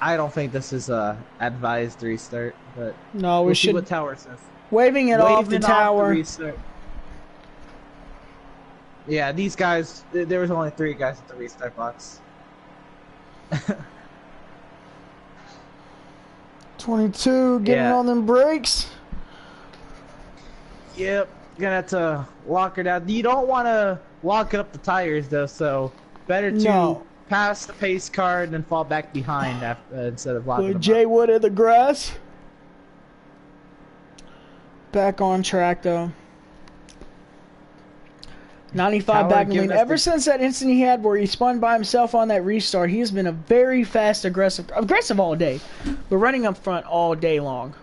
I don't think this is a advised restart, but no, we'll see what tower says. Waving it off the tower. Yeah, these guys, there was only 3 guys at the restart box. 22 getting on them brakes. Yep, gonna have to lock her down. You don't want to lock up the tires though, so better to pass the pace car and then fall back behind instead of locking them Jay up. Wood at the grass. Back on track though. 95 back in the lead. Ever since that instant he had where he spun by himself on that restart, he has been a very fast, aggressive all day, but running up front all day long.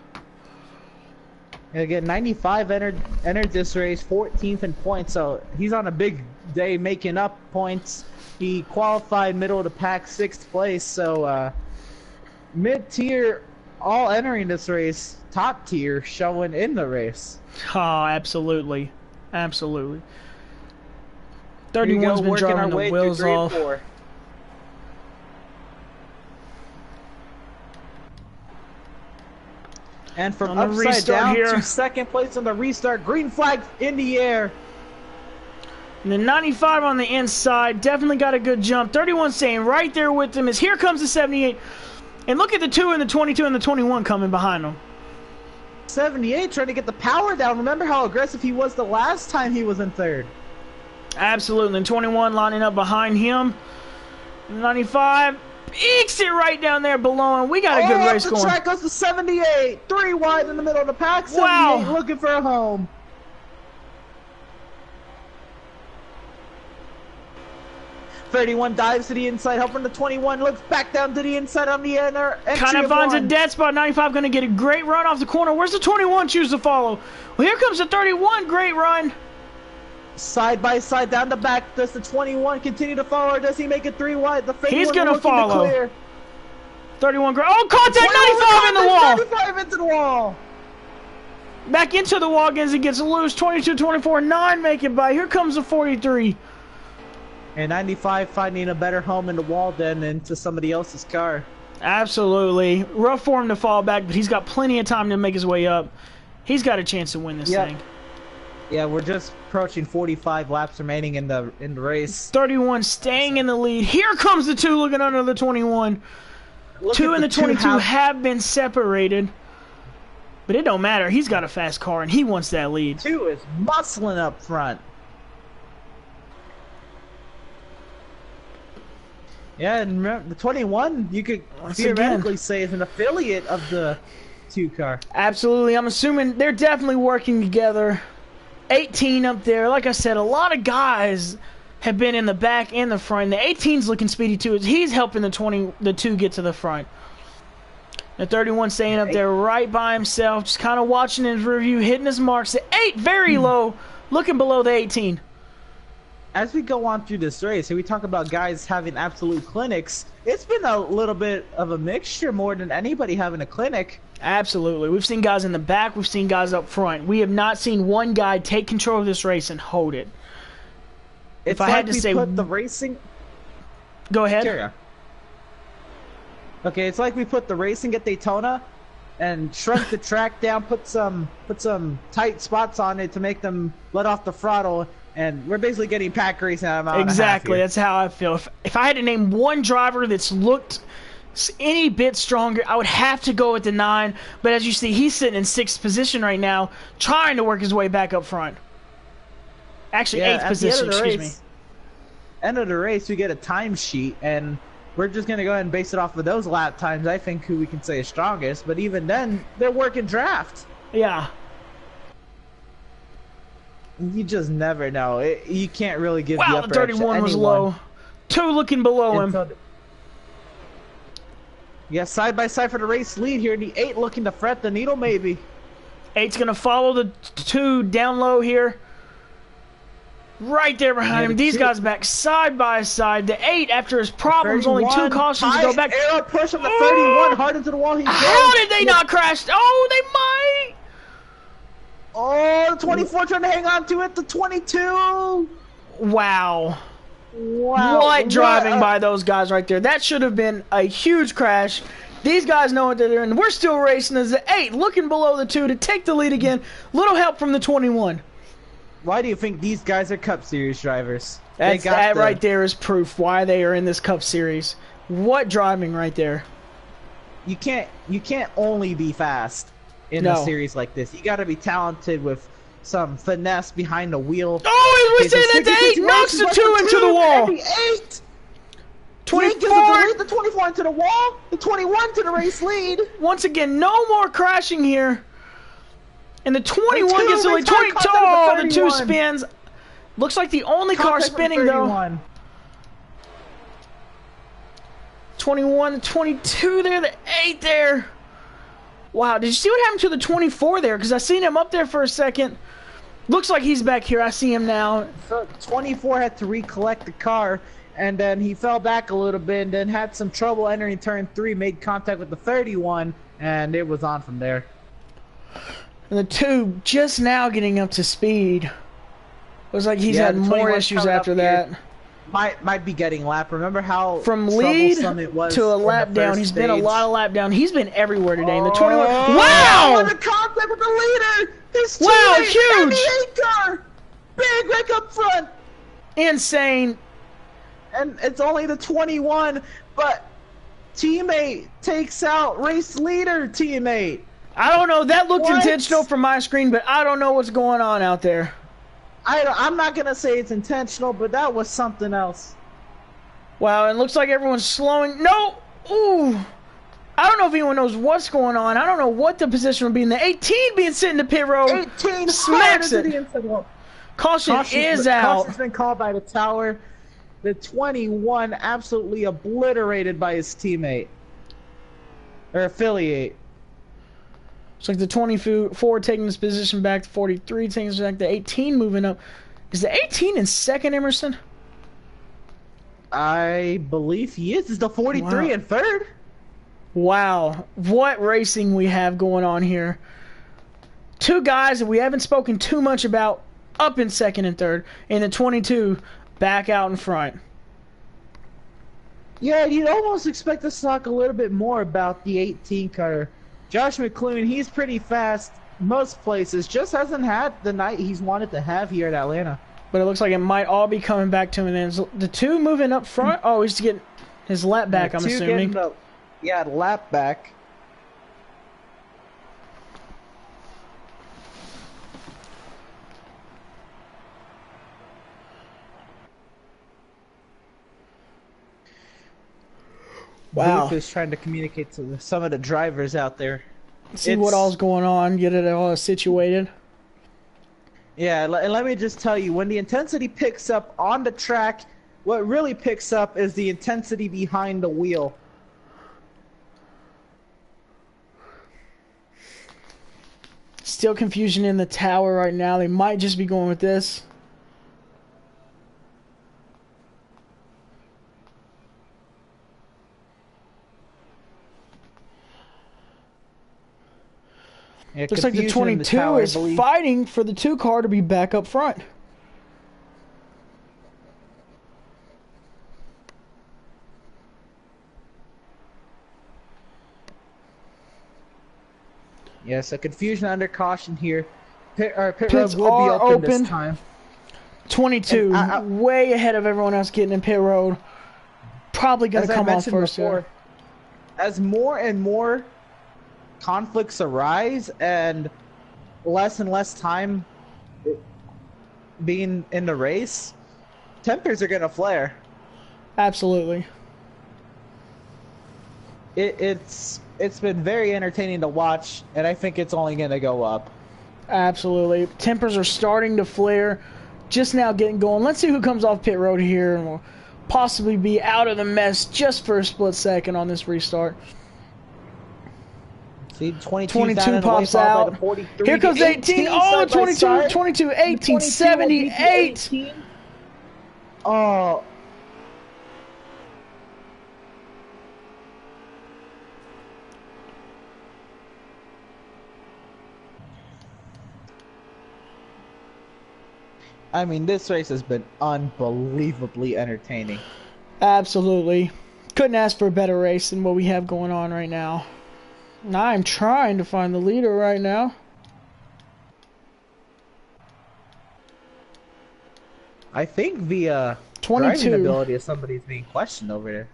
And again, 95 entered this race, 14th in points, so he's on a big day making up points. He qualified middle of the pack, 6th place, so mid-tier all entering this race, top tier showing in the race. Oh, absolutely. Absolutely. 31's been driving the wheels off. 4. And from upside down here to 2nd place on the restart, green flag in the air. And the 95 on the inside, definitely got a good jump. 31 staying right there with him as here comes the 78. And look at the 2 and the 22 and the 21 coming behind them. 78 trying to get the power down. Remember how aggressive he was the last time he was in 3rd. Absolutely. And 21 lining up behind him. 95 ekes it right down there below him. We got a good race going. The track goes to 78. 3 wide in the middle of the pack. 78 looking for a home. .31 dives to the inside, helping the 21, looks back down to the inside on the entry. Kind of finds a dead spot. 95 going to get a great run off the corner. Where's the 21 choose to follow? Well, here comes the 31. Great run. Side by side down the back. Does the 21 continue to follow, or does he make it 3 wide? The He's going to follow. 31 great. Oh, contact 95 in the wall. 95 into the wall. Back into the wall again as he gets loose. 22, 24, 9 make it by. Here comes the 43. And 95 finding a better home in the wall than into somebody else's car. Absolutely. Rough for him to fall back, but he's got plenty of time to make his way up. He's got a chance to win this thing. Yeah, we're just approaching 45 laps remaining in the race. 31 staying in the lead. Here comes the 2 looking under the 21. 2 and the 22 have been separated. But it don't matter. He's got a fast car, and he wants that lead. 2 is muscling up front. Yeah, and remember, the 21, you could theoretically say is an affiliate of the 2 car. Absolutely. I'm assuming they're definitely working together. 18 up there. Like I said, a lot of guys have been in the back and the front. The 18's looking speedy too. He's helping the 2 get to the front. The 31 staying up there right by himself, just kind of watching his review, hitting his marks. The 8 very low, looking below the 18. As we go on through this race, and we talk about guys having absolute clinics, it's been a little bit of a mixture more than anybody having a clinic. Absolutely. We've seen guys in the back. We've seen guys up front. We have not seen one guy take control of this race and hold it. If I had to say, put the racing. Go ahead. Okay, it's like we put the racing at Daytona and shrunk the track down, put some tight spots on it to make them let off the throttle. And we're basically getting pack racing out of a mile and a half Exactly, here. that's how I feel. If I had to name one driver that's looked any bit stronger, I would have to go with the 9. But as you see, he's sitting in 6th position right now, trying to work his way back up front. Actually, 8th position, excuse me. End of the race, we get a time sheet, and we're just going to go ahead and base it off of those lap times, I think, who we can say is strongest. But even then, they're working draft. Yeah. You just never know. You can't really give the upper the 31 was low. 2 looking below him. Yeah, side by side for the race lead here. The 8 looking to fret the needle, maybe. 8's going to follow the 2 down low here. Right there behind him. These guys back side by side. The 8, after his problems, only 2 cautions to go back. Arrow push on the 31, hard into the wall. How did they not crash? Oh, they might. Oh, the 24 trying to hang on to it. The 22. Wow. What driving by those guys right there. That should have been a huge crash. These guys know what they're doing. We're still racing as the 8 looking below the 2 to take the lead again. Little help from the 21. Why do you think these guys are Cup Series drivers? That right there is proof why they are in this Cup Series. What driving right there. You can't only be fast in a series like this. You got to be talented with some finesse behind the wheel. Oh, we say that the 8 knocks the 2 into the wall. The 8. 24. The 24 into the wall. The 21 to the race lead. Once again, no more crashing here. And the 21 gets the lead. 22. Oh, the 2 spins. Looks like the only car spinning though. 21, 22 there, the 8 there. Wow, did you see what happened to the 24 there? Because I seen him up there for a second. Looks like he's back here. I see him now. So 24 had to recollect the car, and then he fell back a little bit and then had some trouble entering turn 3, made contact with the 31, and it was on from there. And the 2 just now getting up to speed. Looks like he's had more issues after that. Might be getting lap. Remember how from lead it was to a lap down? He's been a lot of lap down. He's been everywhere today. In the 21. Wow! The contact with the leader. His wow, huge! Car, big wreck up front. Insane. And it's only the 21, but teammate takes out race leader teammate. I don't know. That looked intentional from my screen, but I don't know what's going on out there. I'm not gonna say it's intentional, but that was something else. Wow, it looks like everyone's slowing. No! Ooh! I don't know if anyone knows what's going on. I don't know what the position would be in the 18 being sent in the pit road. 18 smacks it. Caution is out. Caution's been called by the tower. The 21 absolutely obliterated by his teammate. Or affiliate. It's like the 24 taking this position back, the 43 taking this back, the 18 moving up. Is the 18 in second, Emerson? I believe he is. Is the 43 in third? Wow. What racing we have going on here. 2 guys that we haven't spoken too much about up in second and third, and the 22 back out in front. Yeah, you'd almost expect us to talk a little bit more about the 18 car. Josh McClune, he's pretty fast most places, just hasn't had the night he's wanted to have here at Atlanta. But it looks like it might all be coming back to him. And the 2 moving up front, oh, he's getting his lap back, I'm assuming. The lap back. Wow. Booth is trying to communicate to some of the drivers out there. See what all's going on, get it all situated. Yeah, and let me just tell you, when the intensity picks up on the track, what really picks up is the intensity behind the wheel. Still confusion in the tower right now. They might just be going with this. Yeah, looks like the 22 is fighting for the 2 car to be back up front. Yes, a confusion under caution here. Pit Pits road will be open this time. 22, way ahead of everyone else getting in pit road. Probably going to come off first. Before, as more and more conflicts arise and less time being in the race, tempers are going to flare. Absolutely. It's been very entertaining to watch, and I think it's only going to go up. Absolutely. Tempers are starting to flare, just now getting going. Let's see who comes off pit road here and will possibly be out of the mess just for a split second on this restart. See, 22 pops out. Here comes 18. Oh, 22, 18, 78. Oh. I mean, this race has been unbelievably entertaining. Absolutely. Couldn't ask for a better race than what we have going on right now. I'm trying to find the leader right now. I think the 22 driving ability of somebody's being questioned over there.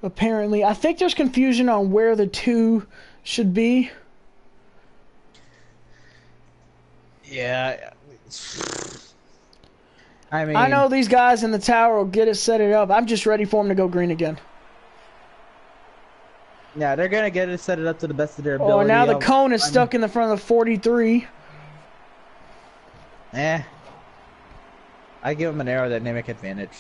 Apparently. I think there's confusion on where the 2 should be. Yeah. I mean, I know these guys in the tower will get it set it up. I'm just ready for them to go green again. Yeah, they're going to get it set it up to the best of their ability. Oh, now the cone is stuck in the front of the 43. I give them an aerodynamic advantage.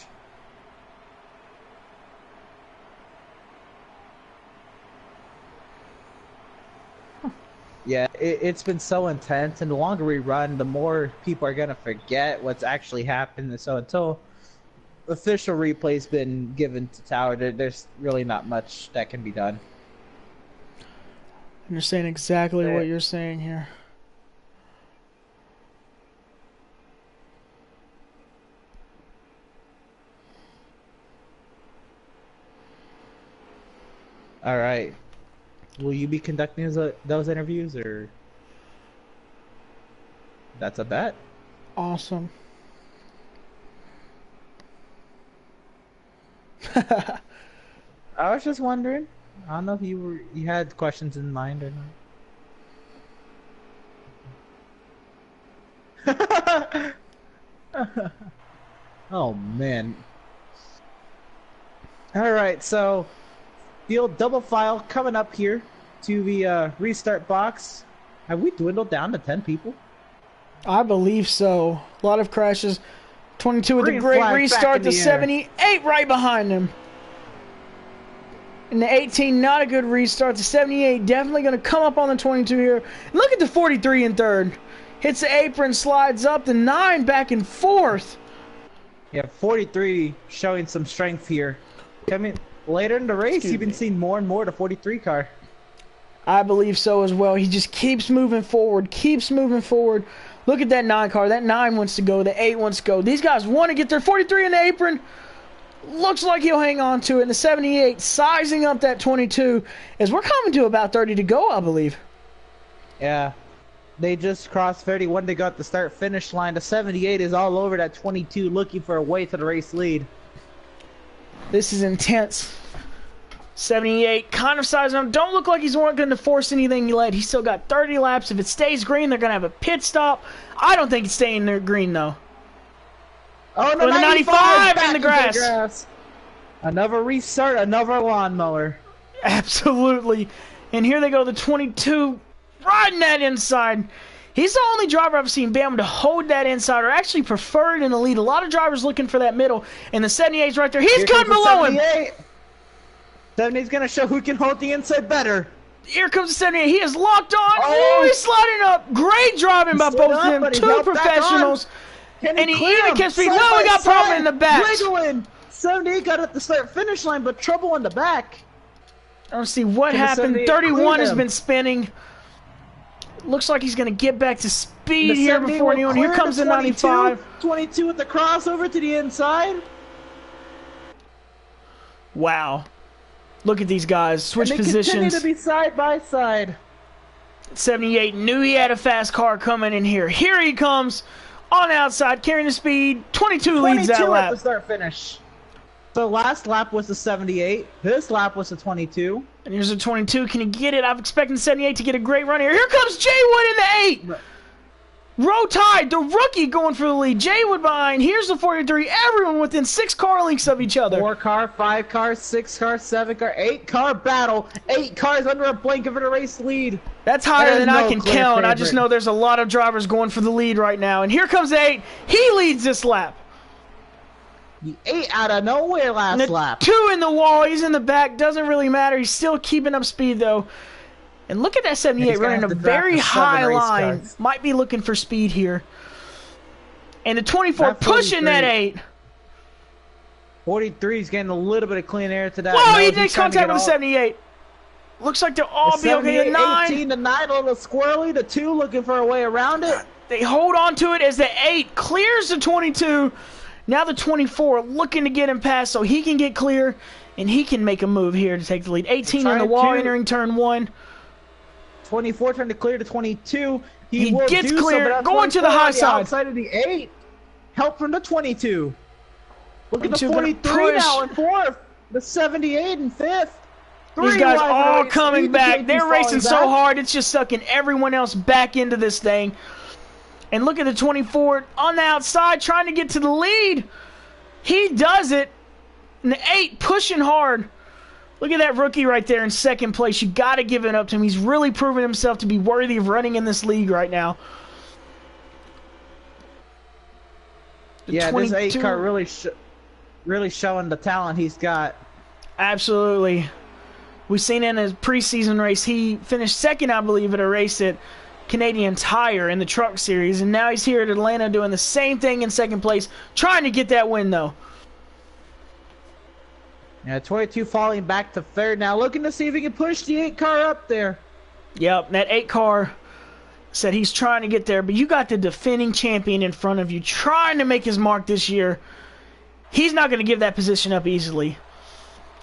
Yeah, it's been so intense, and the longer we run, the more people are gonna forget what's actually happened. So until official replay's been given to Tower, there's really not much that can be done. I understand exactly what you're saying here. All right. Will you be conducting those interviews, or that's a bet? Awesome. I was just wondering. I don't know if you had questions in mind or not. Oh man. All right, so field double file coming up here to the restart box. Have we dwindled down to 10 people? I believe so. A lot of crashes. 22 with a great restart. The 78 right behind him. And the 18, not a good restart. The 78 definitely going to come up on the 22 here. Look at the 43 in third. Hits the apron, slides up. The 9 back and forth. Yeah, 43 showing some strength here. Coming later in the race, you've been seeing more and more the 43 car. I believe so as well. He just keeps moving forward, keeps moving forward. Look at that 9 car. That 9 wants to go. The 8 wants to go. These guys want to get their 43 in the apron. Looks like he'll hang on to it. And the 78 sizing up that 22 as we're coming to about 30 to go, I believe. Yeah. They just crossed 31. They got the start-finish line. The 78 is all over that 22 looking for a way to the race lead. This is intense. 78 kind of sizing up. Don't look like he's going to force anything late. He's still got 30 laps. If it stays green, they're going to have a pit stop. I don't think it's staying there green, though. Oh, no, the 95 in the grass. Another restart, another lawnmower. Absolutely. And here they go, the 22 riding that inside. He's the only driver I've seen be able to hold that inside, or actually prefer it in the lead. A lot of drivers looking for that middle, and the 78's right there. He's cutting below him. 78's going to show who can hold the inside better. Here comes the 78. He is locked on. Oh, he's sliding up. Great driving by both of them. Two professionals. And he even kept speed. Well, we got problem in the back. Wiggling. 78 got at the start-finish line, but trouble in the back. I don't see what happened. 31 has been spinning. Looks like he's going to get back to speed here before anyone. Here comes the 95. 22 with the crossover to the inside. Wow. Look at these guys. Switch and they positions. Continue to be side by side. 78 knew he had a fast car coming in here. Here he comes on the outside, carrying the speed. 22 leads that lap. At the start finish. So last lap was the 78. This lap was the 22. And here's the 22. Can he get it? I'm expecting the 78 to get a great run here. Here comes Jay Wood in the 8. Row tied. The rookie going for the lead. Jay Wood behind. Here's the 43. Everyone within 6 car lengths of each other. 4 car, 5 car, 6 car, 7 car, 8 car battle. 8 cars under a blanket for the race lead. That's higher than I can count. I just know there's a lot of drivers going for the lead right now. And here comes the 8. He leads this lap. The 8 out of nowhere last lap. 2 in the wall. He's in the back. Doesn't really matter. He's still keeping up speed, though. And look at that 78 running a very high line. Might be looking for speed here. And the 24 pushing that 8. 43 is getting a little bit of clean air to that. Whoa, he makes contact with the 78. Looks like they'll all be okay. The 9. 18 to 9, a little squirrely. The 2 looking for a way around it. They hold on to it as the 8 clears the 22. Now the 24 looking to get him past so he can get clear and he can make a move here to take the lead. 18 in the wall entering turn 1. 24 trying to clear the 22. He gets clear, going to the high side. Outside of the 8. Help from the 22. Look at the 43 now in 4th. The 78 in 5th. These guys all coming back. They're racing so hard, it's just sucking everyone else back into this thing. And look at the 24 on the outside trying to get to the lead. He does it. And the 8 pushing hard. Look at that rookie right there in second place. You got to give it up to him. He's really proven himself to be worthy of running in this league right now. Yeah, this 8 car really showing the talent he's got. Absolutely. We've seen in his preseason race, he finished second, I believe, at a race at Canadian Tire in the Truck Series, and now he's here at Atlanta doing the same thing in second place, trying to get that win, though. Yeah, 22 falling back to third now, looking to see if he can push the 8 car up there. Yep, that 8 car said he's trying to get there, but you got the defending champion in front of you trying to make his mark this year. He's not going to give that position up easily.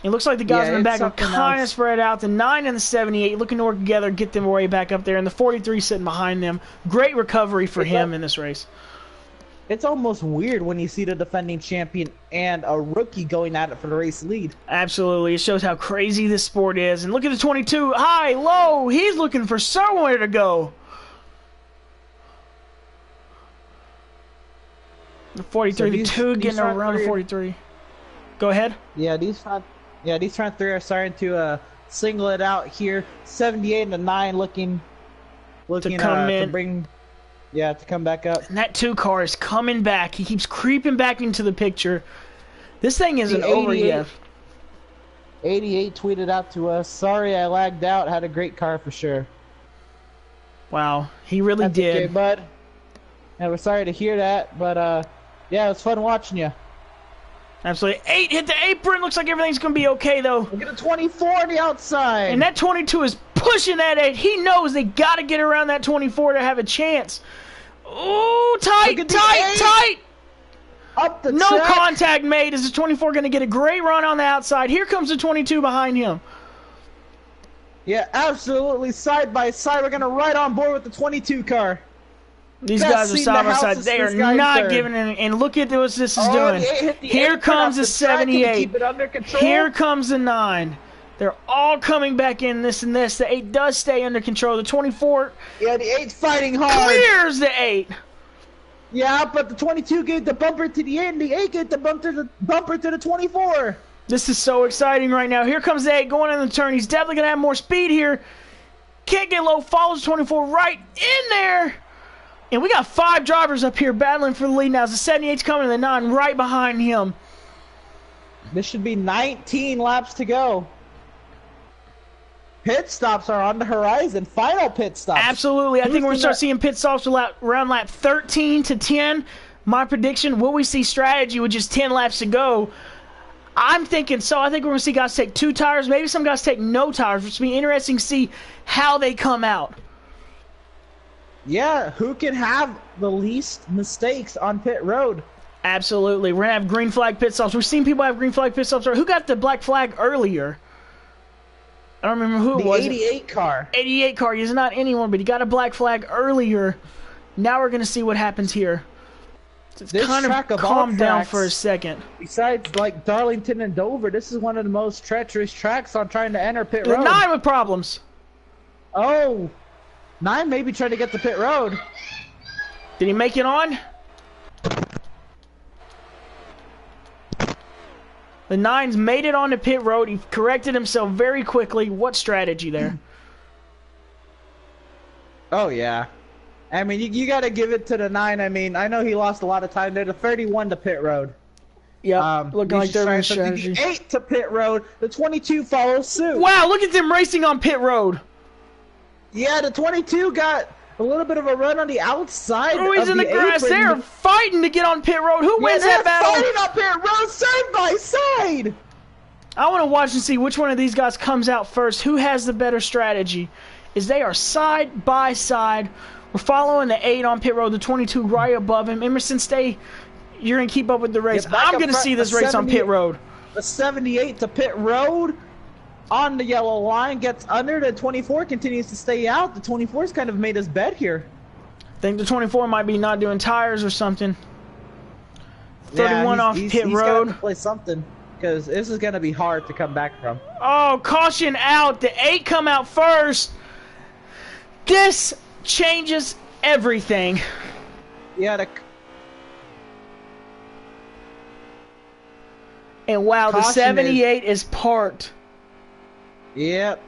It looks like the guys in the back are kind of spread out. The 9 and the 78 looking to work together, get them way back up there, and the 43 sitting behind them. Great recovery for him in this race. It's almost weird when you see the defending champion and a rookie going at it for the race lead. Absolutely. It shows how crazy this sport is. And look at the 22. High, low. He's looking for somewhere to go. The 43, the 2 getting around the 43. Go ahead. Yeah, these front 3 are starting to single it out here. 78 and the 9 looking to come back up. And that 2 car is coming back. He keeps creeping back into the picture. This thing isn't over yet. 88 tweeted out to us, "Sorry I lagged out. Had a great car for sure." Wow, he really did. Okay, bud. And we're sorry to hear that, but yeah, it was fun watching you. Absolutely. 8 hit the apron. Looks like everything's going to be okay, though. Look at a 24 on the outside. And that 22 is pushing that 8. He knows they got to get around that 24 to have a chance. Ooh, tight. Up the no track. contact made. Is the 24 going to get a great run on the outside? Here comes the 22 behind him. Yeah, absolutely. Side by side. We're going to ride on board with the 22 car. These guys are side by side. They are not giving in. And look at what this is doing. Here comes the 78. Here comes the 9. They're all coming back in this and this. The 8 does stay under control. The 24. Yeah, the 8's fighting hard. Clears the 8. Yeah, but the 22 gave the bumper to the end. The 8 gave the bumper to the 24. This is so exciting right now. Here comes the 8 going in the turn. He's definitely going to have more speed here. Can't get low. Follows 24 right in there. And we got 5 drivers up here battling for the lead now. As the 78's coming and the 9 right behind him. This should be 19 laps to go. Pit stops are on the horizon. Final pit stops. Absolutely. I think we're going to start seeing pit stops around lap 13 to 10. My prediction, will we see strategy with just 10 laps to go? I'm thinking so. I think we're going to see guys take 2 tires. Maybe some guys take no tires, which will be interesting to see how they come out. Yeah, who can have the least mistakes on pit road? Absolutely. We're going to have green flag pit stops. We've seen people have green flag pit stops. Who got the black flag earlier? I don't remember who it was. The 88 car. 88 car. He's not anyone, but he got a black flag earlier. Now we're going to see what happens here. It's kind of calmed down for a second. Besides, like, Darlington and Dover, this is one of the most treacherous tracks on trying to enter pit road. 9 with problems. Oh. 9 maybe trying to get to pit road. Did he make it on? The 9's made it onto pit road. He corrected himself very quickly. What strategy there? Oh, yeah. I mean, you got to give it to the 9. I mean, I know he lost a lot of time there. The 31 to pit road. Yeah, looking like they're in strategy. The 8 to pit road. The 22 follows suit. Wow, look at them racing on pit road. Yeah, the 22 got a little bit of a run on the outside. Oh, he's in the grass. They're fighting to get on pit road. Who wins that battle? Fighting up pit road side by side. I want to watch and see which one of these guys comes out first. Who has the better strategy? Is they are side by side. We're following the 8 on pit road, the 22 right above him. Emerson, stay. You're going to keep up with the race. I'm going to see this race on pit road. The 78 to pit road. On the yellow line, gets under. The 24 continues to stay out. The 24's kind of made his bed here. I think the 24 might be not doing tires or something. 31 off pit road. He's got to play something, because this is going to be hard to come back from. Oh, caution out. The 8 come out first. This changes everything. Yeah, and wow, the 78 is parked. Yep.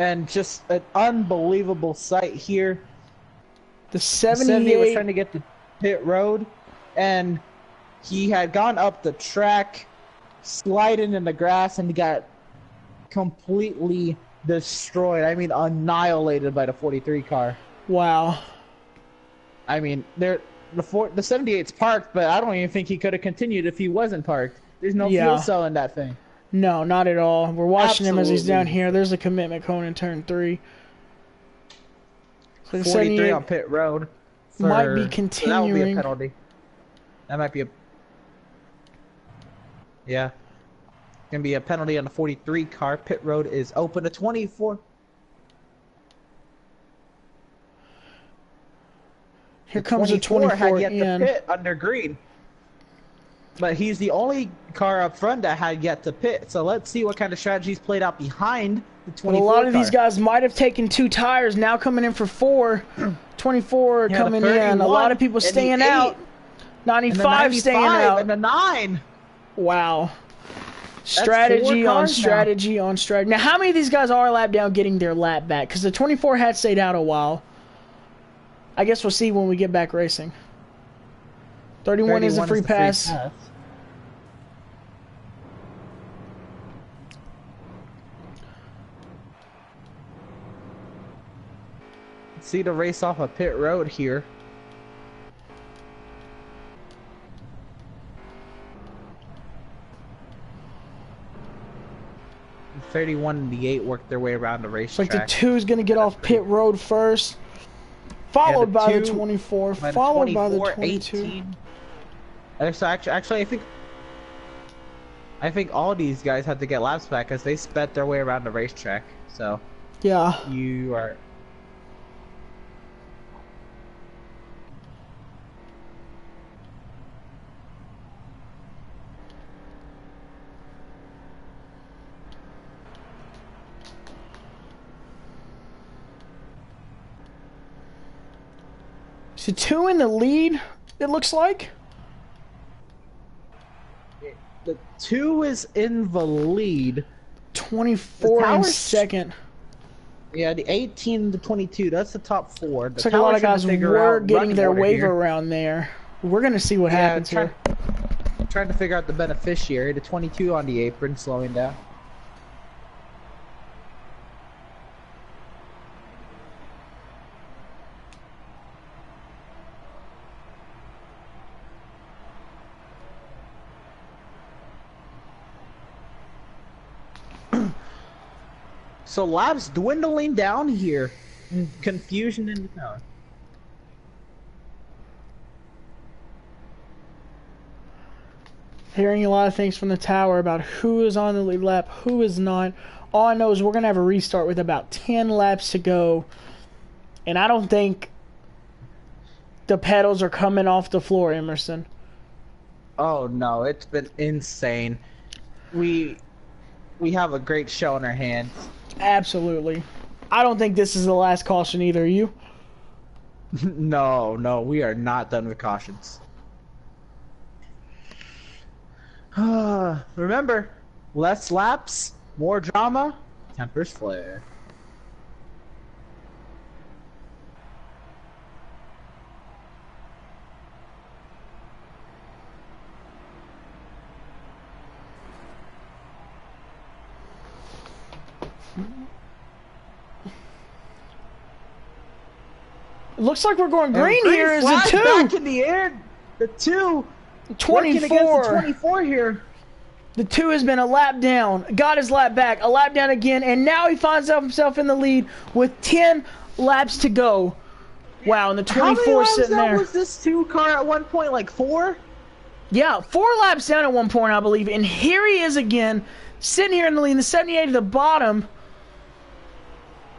And just an unbelievable sight here. The 78 was 78 trying to get to pit road, and he had gone up the track, sliding in the grass, and he got completely destroyed. I mean, annihilated by the 43 car. Wow. I mean, the 78's parked, but I don't even think he could have continued if he wasn't parked. There's no fuel cell in that thing. No, not at all. We're watching him as he's down Absolutely. here. There's a commitment cone in turn 3. So the 43 78 on pit road. might be So continuing. that would be a penalty. That might be a... Yeah. Gonna be a penalty on the 43 car. Pit road is open to 24. Here comes a 24 had yet in. to pit under green. But he's the only car up front that had yet to pit. So let's see what kind of strategies played out behind the 24 But a lot of car. these guys might have taken 2 tires, now coming in for 4. 24 Yeah, coming the in. A 31 lot of people and the staying 8, out. and the 95 staying out. and the 9. Wow. Strategy 4 on cars strategy on strategy. Now, how many of these guys are lap down getting their lap back? Because the 24 had stayed out a while. I guess we'll see when we get back racing. 31 is a free pass. See the race off of pit road here. The 31 and the 8 worked their way around the racetrack. Like the 2 is going to get off pit road first. Followed by the 24. Followed by the 22. 18. So actually, I think all these guys had to get laps back because they sped their way around the racetrack. So yeah, you are. So 2 in the lead, it looks like. The 2 is in the lead. 24 in second. Yeah, the 18 to 22, that's the top 4. Looks like a lot of guys were getting their wave around there. We're going to see what happens here. Trying to figure out the beneficiary. The 22 on the apron slowing down. So laps dwindling down here. Confusion in the town. Hearing a lot of things from the tower about who is on the lead lap, who is not. All I know is we're going to have a restart with about 10 laps to go. And I don't think the pedals are coming off the floor, Emerson. Oh no, it's been insane. We have a great show in our hands. Absolutely. I don't think this is the last caution either, you? No, we are not done with cautions. Remember, less laps, more drama, tempers flare. Looks like we're going green here. Is it 2? Back in the air. The 2. 24. Against the 24 here. The 2 has been a lap down. Got his lap back. A lap down again. And now he finds himself in the lead with 10 laps to go. Wow, and the 24 sitting there. Was this 2 car at one point like 4? Yeah, 4 laps down at one point, I believe. And here he is again, sitting here in the lead. The 78 at the bottom.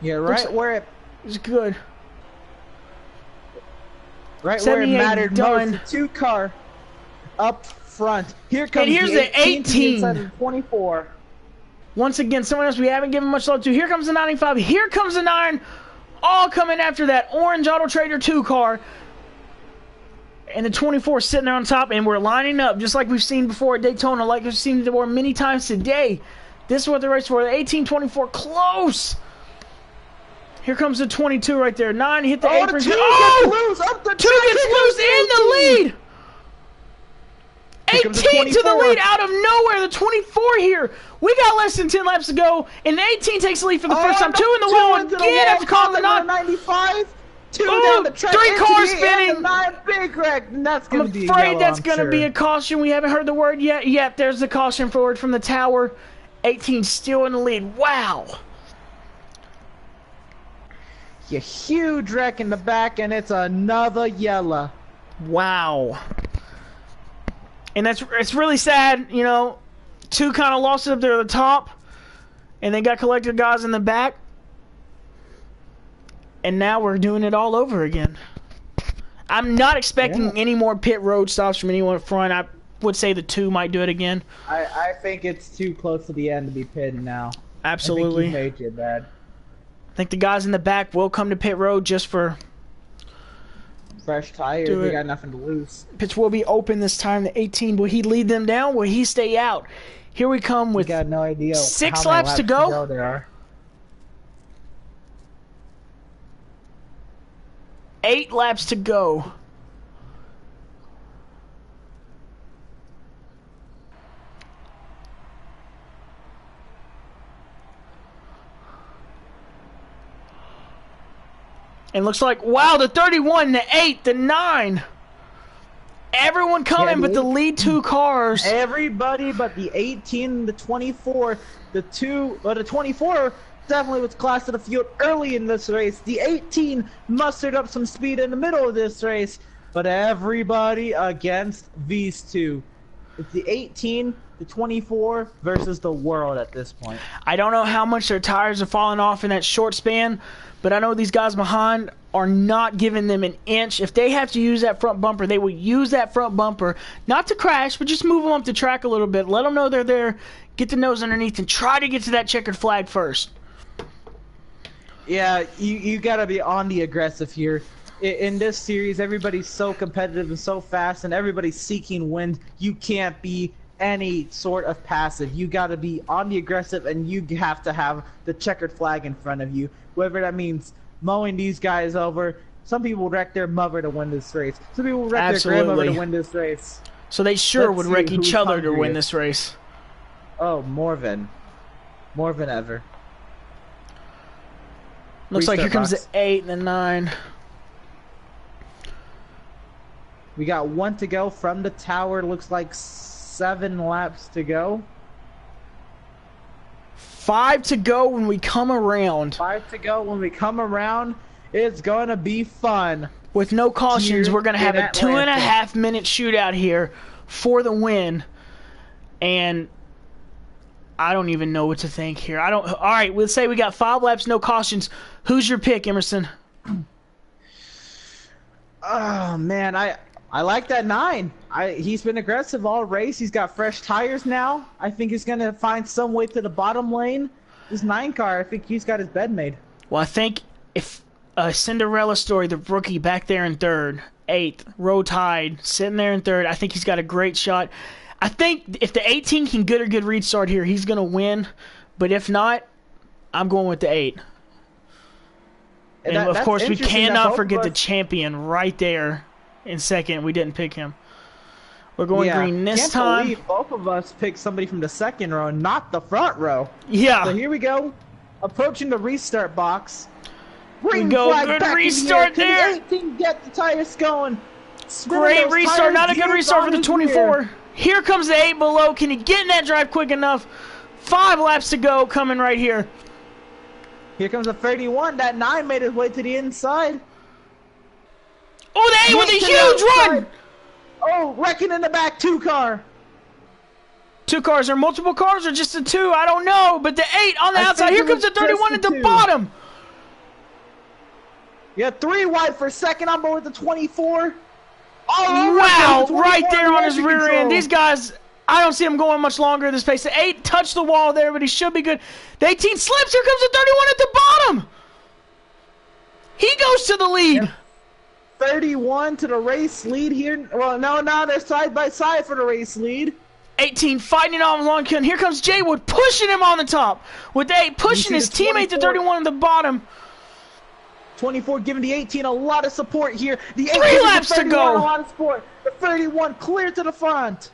Yeah, right where it is good. Right where it mattered done. most. The 2 car up front. Here comes and here's the 18. Inside of 24. Once again, someone else we haven't given much love to. Here comes the 95. Here comes the 9. All coming after that orange Auto Trader 2 car. And the 24 sitting there on top. And we're lining up just like we've seen before at Daytona. Like we've seen before many times today. This is what the race for. The 18-24 close. Here comes the 22 right there. 9 hit the apron. The 2 Oh! gets loose up the 2 gets loose in the lead. 18 to the lead out of nowhere. The 24 here. We got less than 10 laps to go, and the 18 takes the lead for the first time. 2 in the wall again after calling the 95. 2 down the track. 3 cars spinning. 9 big wreck. And that's going to be I'm afraid yellow, that's going to be a caution. We haven't heard the word yet. Yep, there's the caution forward from the tower. 18 still in the lead. Wow. A huge wreck in the back, and it's another yellow. Wow. And it's really sad, you know. 2 kind of lost it up there at the top, and they got collected guys in the back. And now we're doing it all over again. I'm not expecting any more pit road stops from anyone up front. I would say the 2 might do it again. I think it's too close to the end to be pitting now. Absolutely. I think you made it bad. I think the guys in the back will come to pit road just for fresh tires. They got nothing to lose. Pits will be open this time. The 18, will he lead them down? Will he stay out? Here we come with got no idea 6 laps to go. There are 8 laps to go. And looks like, wow, the 31, the 8, the 9. Everyone coming but the lead 2 cars. Everybody but the 18, the 24, the 24 definitely was class of the field early in this race. The 18 mustered up some speed in the middle of this race, but everybody against these 2. It's the 18, the 24 versus the world at this point. I don't know how much their tires are falling off in that short span, but I know these guys behind are not giving them an inch. If they have to use that front bumper, they will use that front bumper, not to crash, but just move them up the track a little bit. Let them know they're there, get the nose underneath, and try to get to that checkered flag first. Yeah, you got to be on the aggressive here. In this series, everybody's so competitive and so fast, and everybody's seeking wins. You can't be any sort of passive. You got to be on the aggressive, and you have to have the checkered flag in front of you. Whether that means mowing these guys over. Some people wreck their mother to win this race. Some people wreck their grandmother to win this race. So they would wreck each other to win this race. Oh, more than ever. Looks like here comes the 8 and the 9. We got 1 to go from the tower. Looks like 7 laps to go. 5 to go when we come around. 5 to go when we come around. It's going to be fun. With no cautions, we're going to have a 2.5 minute shootout here for the win. And I don't even know what to think here. All right, let's say we got 5 laps, no cautions. Who's your pick, Emerson? Oh, man, I like that 9. He's been aggressive all race. He's got fresh tires now. I think he's going to find some way to the bottom lane. This 9 car, I think he's got his bed made. Well, I think if Cinderella Story, the rookie back there in 3rd, 8th, row tied, sitting there in 3rd, I think he's got a great shot. I think if the 18 can get a good restart here, he's going to win. But if not, I'm going with the 8. And of course, we cannot forget the champion right there in 2nd. We didn't pick him. We're going green this time. Believe both of us picked somebody from the 2nd row, not the front row. Yeah. So here we go. Approaching the restart box. Green flag, good restart there. The 18 get the tires going. Great restart. Not a good restart for the 24. Here comes the 8 below. Can he get in that drive quick enough? 5 laps to go coming right here. Here comes the 31. That 9 made his way to the inside. Oh, the 8 with a huge run. Oh, wrecking in the back 2 car. 2 cars. Are multiple cars or just the 2? I don't know. But the 8 on the outside. Here comes the 31 at the bottom. Yeah, 3 wide for 2nd on board with the 24. Oh, wow, right there on his rear end. These guys, I don't see him going much longer at this pace. The 8 touched the wall there, but he should be good. The 18 slips. Here comes the 31 at the bottom. He goes to the lead. Yep. 31 to the race lead here. Well, no, they're side by side for the race lead. 18 fighting off long kill. Here comes Jay Wood pushing him on the top. With the 8 pushing his teammate to 31 at the bottom. 24 giving the 18 a lot of support here. The 8 3 giving laps the to 31 go. a lot of support. The 31 clear to the front.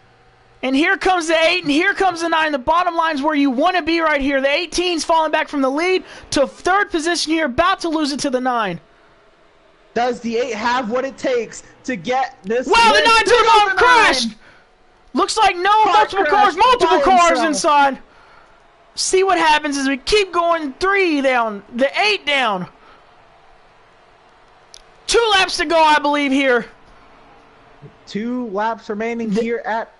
And here comes the 8, and here comes the 9. The bottom line's where you want to be right here. The 18's falling back from the lead to 3rd position here, about to lose it to the 9. Does the 8 have what it takes to get this? Wow, the 9 to the bottom crashed! Looks like no, multiple cars inside. See what happens as we keep going. 3 down, the 8 down. 2 laps to go, I believe, here. 2 laps remaining here at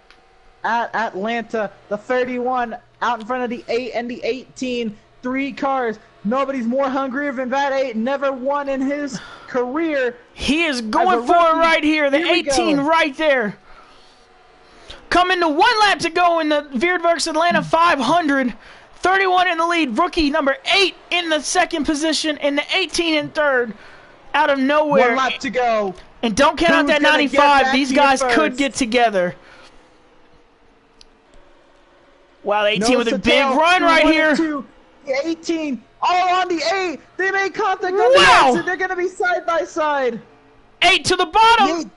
Atlanta. The 31 out in front of the 8 and the 18. 3 cars. Nobody's more hungrier than that 8. Never won in his career. He is going for it right here. The 18 right there. Coming to 1 lap to go in the Veedverks Atlanta 500. 31 in the lead. Rookie number 8 in the 2nd position, and the 18 in 3rd. Out of nowhere. 1 lap to go. And don't count out that 95. These guys could get together. Wow, the 18 with a big run right here. The 18 all on the 8. They made contact on the exit. They're going to be side by side. 8 to the bottom.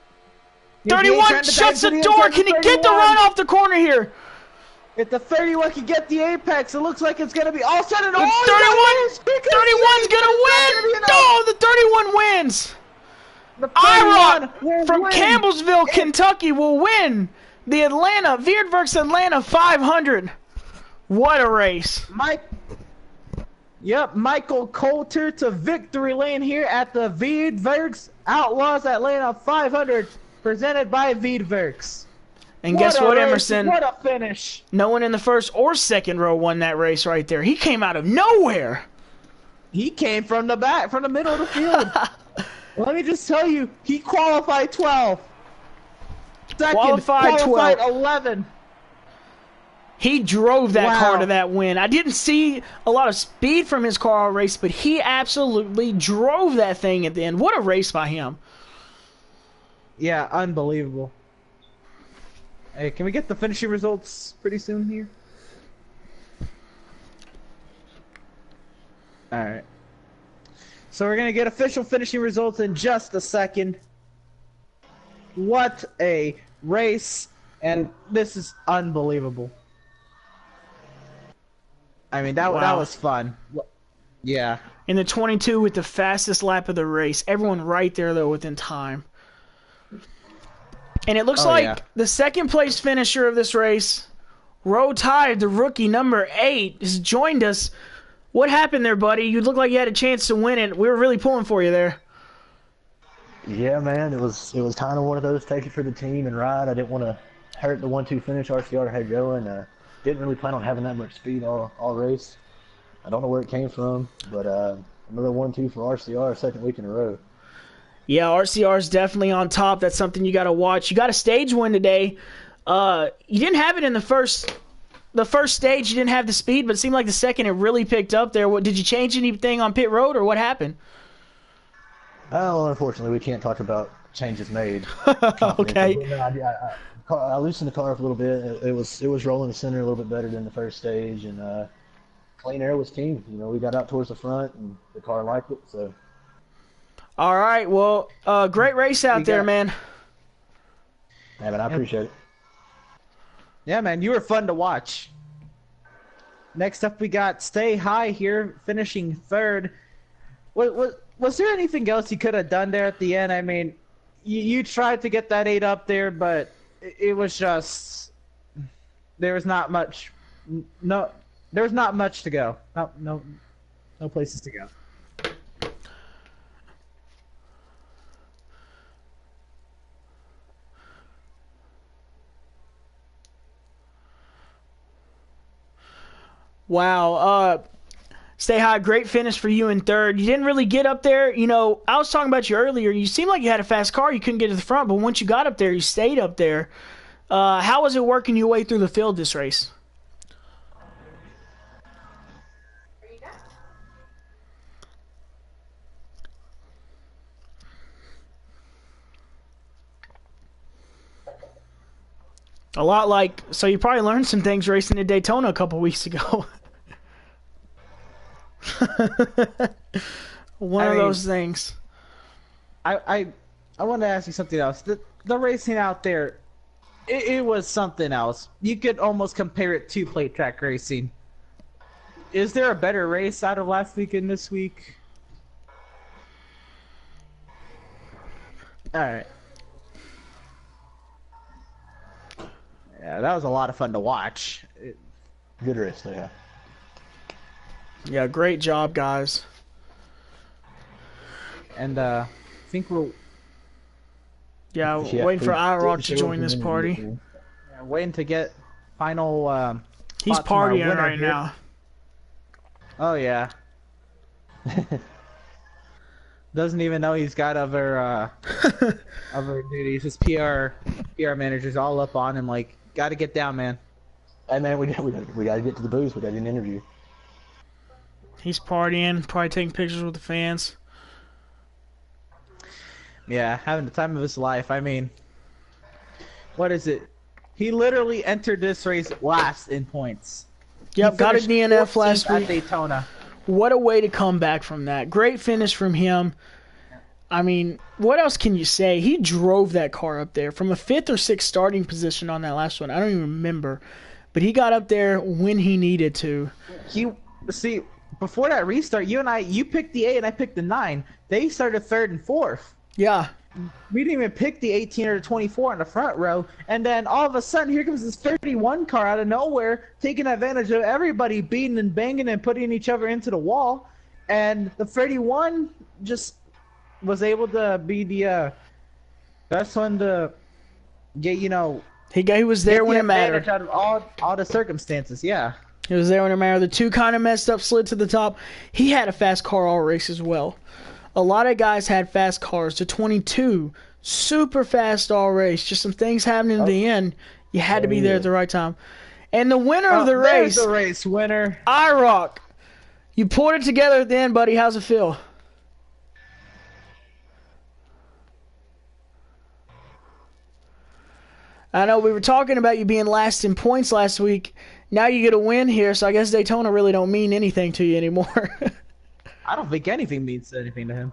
31 shuts the door. Can he get the run off the corner here? If the 31 can get the apex, it looks like it's going to be all set and all. 31's going to win. No, the 31 wins. Iron from Campbellsville, Kentucky will win the Veedverks Atlanta 500. What a race. Michael Coulter to victory lane here at the Veedverks Outlaws Atlanta 500, presented by Veedverks. And guess what, Emerson? What a finish. No one in the 1st or 2nd row won that race right there. He came out of nowhere. He came from the back, from the middle of the field. Let me just tell you, he qualified 12. Second, qualified 11. He drove that car to that win. I didn't see a lot of speed from his car all race, but he absolutely drove that thing at the end. What a race by him. Yeah, unbelievable. Hey, can we get the finishing results pretty soon here? Alright. So we're going to get official finishing results in just a second. What a race. And this is unbelievable. I mean, that was fun. Yeah. In the 22 with the fastest lap of the race. Everyone right there, though, within time. And it looks like the 2nd place finisher of this race, Row Tide, the rookie number 8, has joined us. What happened there, buddy? You looked like you had a chance to win it. We were really pulling for you there. Yeah, man, it was kind of one of those take it for the team and ride. I didn't want to hurt the 1-2 finish RCR had going. Didn't really plan on having that much speed all race. I don't know where it came from, but another 1-2 for RCR, 2nd week in a row. Yeah, RCR is definitely on top. That's something you got to watch. You got a stage win today. You didn't have it in the first stage. You didn't have the speed, but it seemed like the 2nd it really picked up there. Did you change anything on pit road, or what happened? Well, unfortunately, we can't talk about changes made. Okay. I loosened the car up a little bit. It was rolling the center a little bit better than the first stage, and clean air was team. You know, we got out towards the front, and the car liked it. So. All right. Well, great race out there, man. Yeah, man, I appreciate it. Yeah, man, you were fun to watch. Next up, we got Stay High here, finishing 3rd. Was there anything else you could have done there at the end? I mean, you tried to get that 8 up there, but it was just there was not much. No, there was not much to go. No places to go. Wow. Stay High, great finish for you in 3rd. You didn't really get up there. You know, I was talking about you earlier. You seemed like you had a fast car. You couldn't get to the front, but once you got up there, you stayed up there. How was it working your way through the field this race? A lot like, so you probably learned some things racing at Daytona a couple weeks ago. One of those things. I want to ask you something else. The racing out there, it was something else. You could almost compare it to plate track racing. Is there a better race out of last weekend this week? All right. Yeah, that was a lot of fun to watch. Good race, yeah. Yeah, great job, guys. And I think we're waiting for IROC to join this party. waiting to get final. He's partying right now. Oh yeah. Doesn't even know he's got other duties. His PR manager's all up on him, like, gotta get down, man. Hey man, we gotta get to the booth. We got an interview. He's partying, probably taking pictures with the fans. Yeah, having the time of his life. I mean, what is it? He literally entered this race last in points. Yep, got a DNF last week at Daytona. What a way to come back from that. Great finish from him. I mean, what else can you say? He drove that car up there from a 5th or 6th starting position on that last one. I don't even remember. But he got up there when he needed to. See, before that restart, you picked the 8 and I picked the 9. They started 3rd and 4th. Yeah. We didn't even pick the 18 or the 24 in the front row, and then all of a sudden, here comes this 31 car out of nowhere, taking advantage of everybody beating and banging and putting each other into the wall, and the 31 just was able to be the best one to get, he was there when it mattered. Out of all the circumstances, yeah. He was there when it mattered. The 2 kind of messed up, slid to the top. He had a fast car all race as well. A lot of guys had fast cars. The 22, super fast all race. Just some things happening at the end. You had to be there at the right time. And the winner of the race. The race winner. IROC. You pulled it together at the end, buddy. How's it feel? I know we were talking about you being last in points last week. Now you get a win here, so I guess Daytona really don't mean anything to you anymore. I don't think anything means anything to him.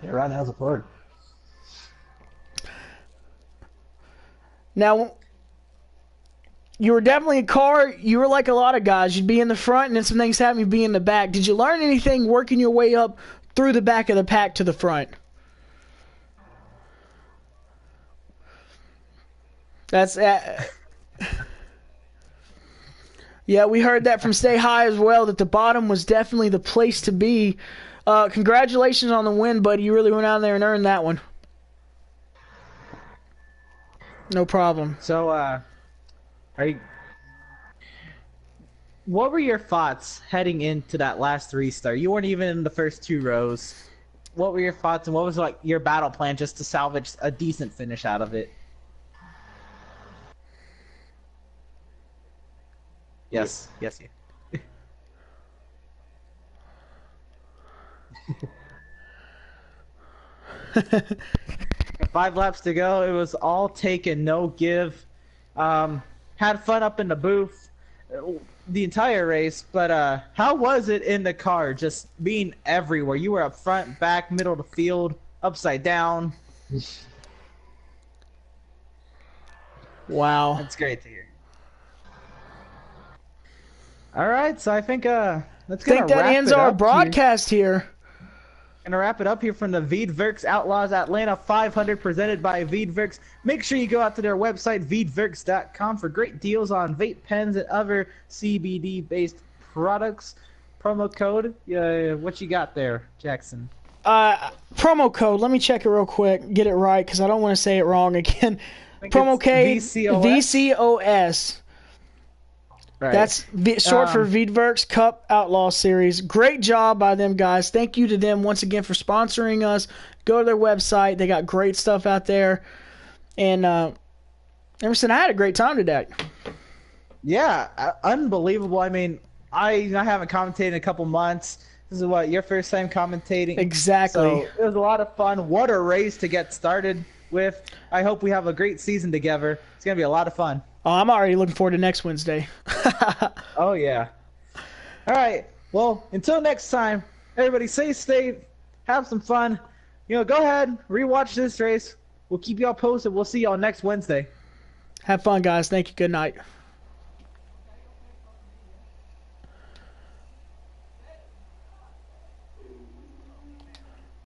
Right now's a fun. Now, you were definitely a car. You were like a lot of guys. You'd be in the front, and then some things happen, you'd be in the back. Did you learn anything working your way up through the back of the pack to the front? That's yeah, we heard that from Stay High as well, that the bottom was definitely the place to be. Congratulations on the win, buddy. You really went out there and earned that one. No problem. So, what were your thoughts heading into that last restart? You weren't even in the first 2 rows. What were your thoughts, and what was like your battle plan just to salvage a decent finish out of it? Yes. 5 laps to go. It was all take and no give. Had fun up in the booth the entire race, but how was it in the car just being everywhere? You were up front, back, middle of the field, upside down. Wow. That's great to hear. All right, so I think that ends our broadcast here. Gonna wrap it up here from the Veedverks Outlaws Atlanta 500 presented by Veedverks. Make sure you go out to their website, Veedverks.com, for great deals on vape pens and other CBD-based products. Promo code, what you got there, Jackson? Promo code, let me check it real quick, get it right, because I don't want to say it wrong again. Promo code VCOS. Right. That's short for Veedverks Cup Outlaw Series. Great job by them guys. Thank you to them once again for sponsoring us. Go to their website. They got great stuff out there. And Emerson, I had a great time today. Yeah, unbelievable. I mean, I haven't commentated in a couple months. This is your first time commentating? Exactly. So it was a lot of fun. What a race to get started with. I hope we have a great season together. It's going to be a lot of fun. Oh, I'm already looking forward to next Wednesday. Oh, yeah. All right. Well, until next time, everybody stay safe, have some fun. You know, go ahead, rewatch this race. We'll keep y'all posted. We'll see y'all next Wednesday. Have fun, guys. Thank you. Good night.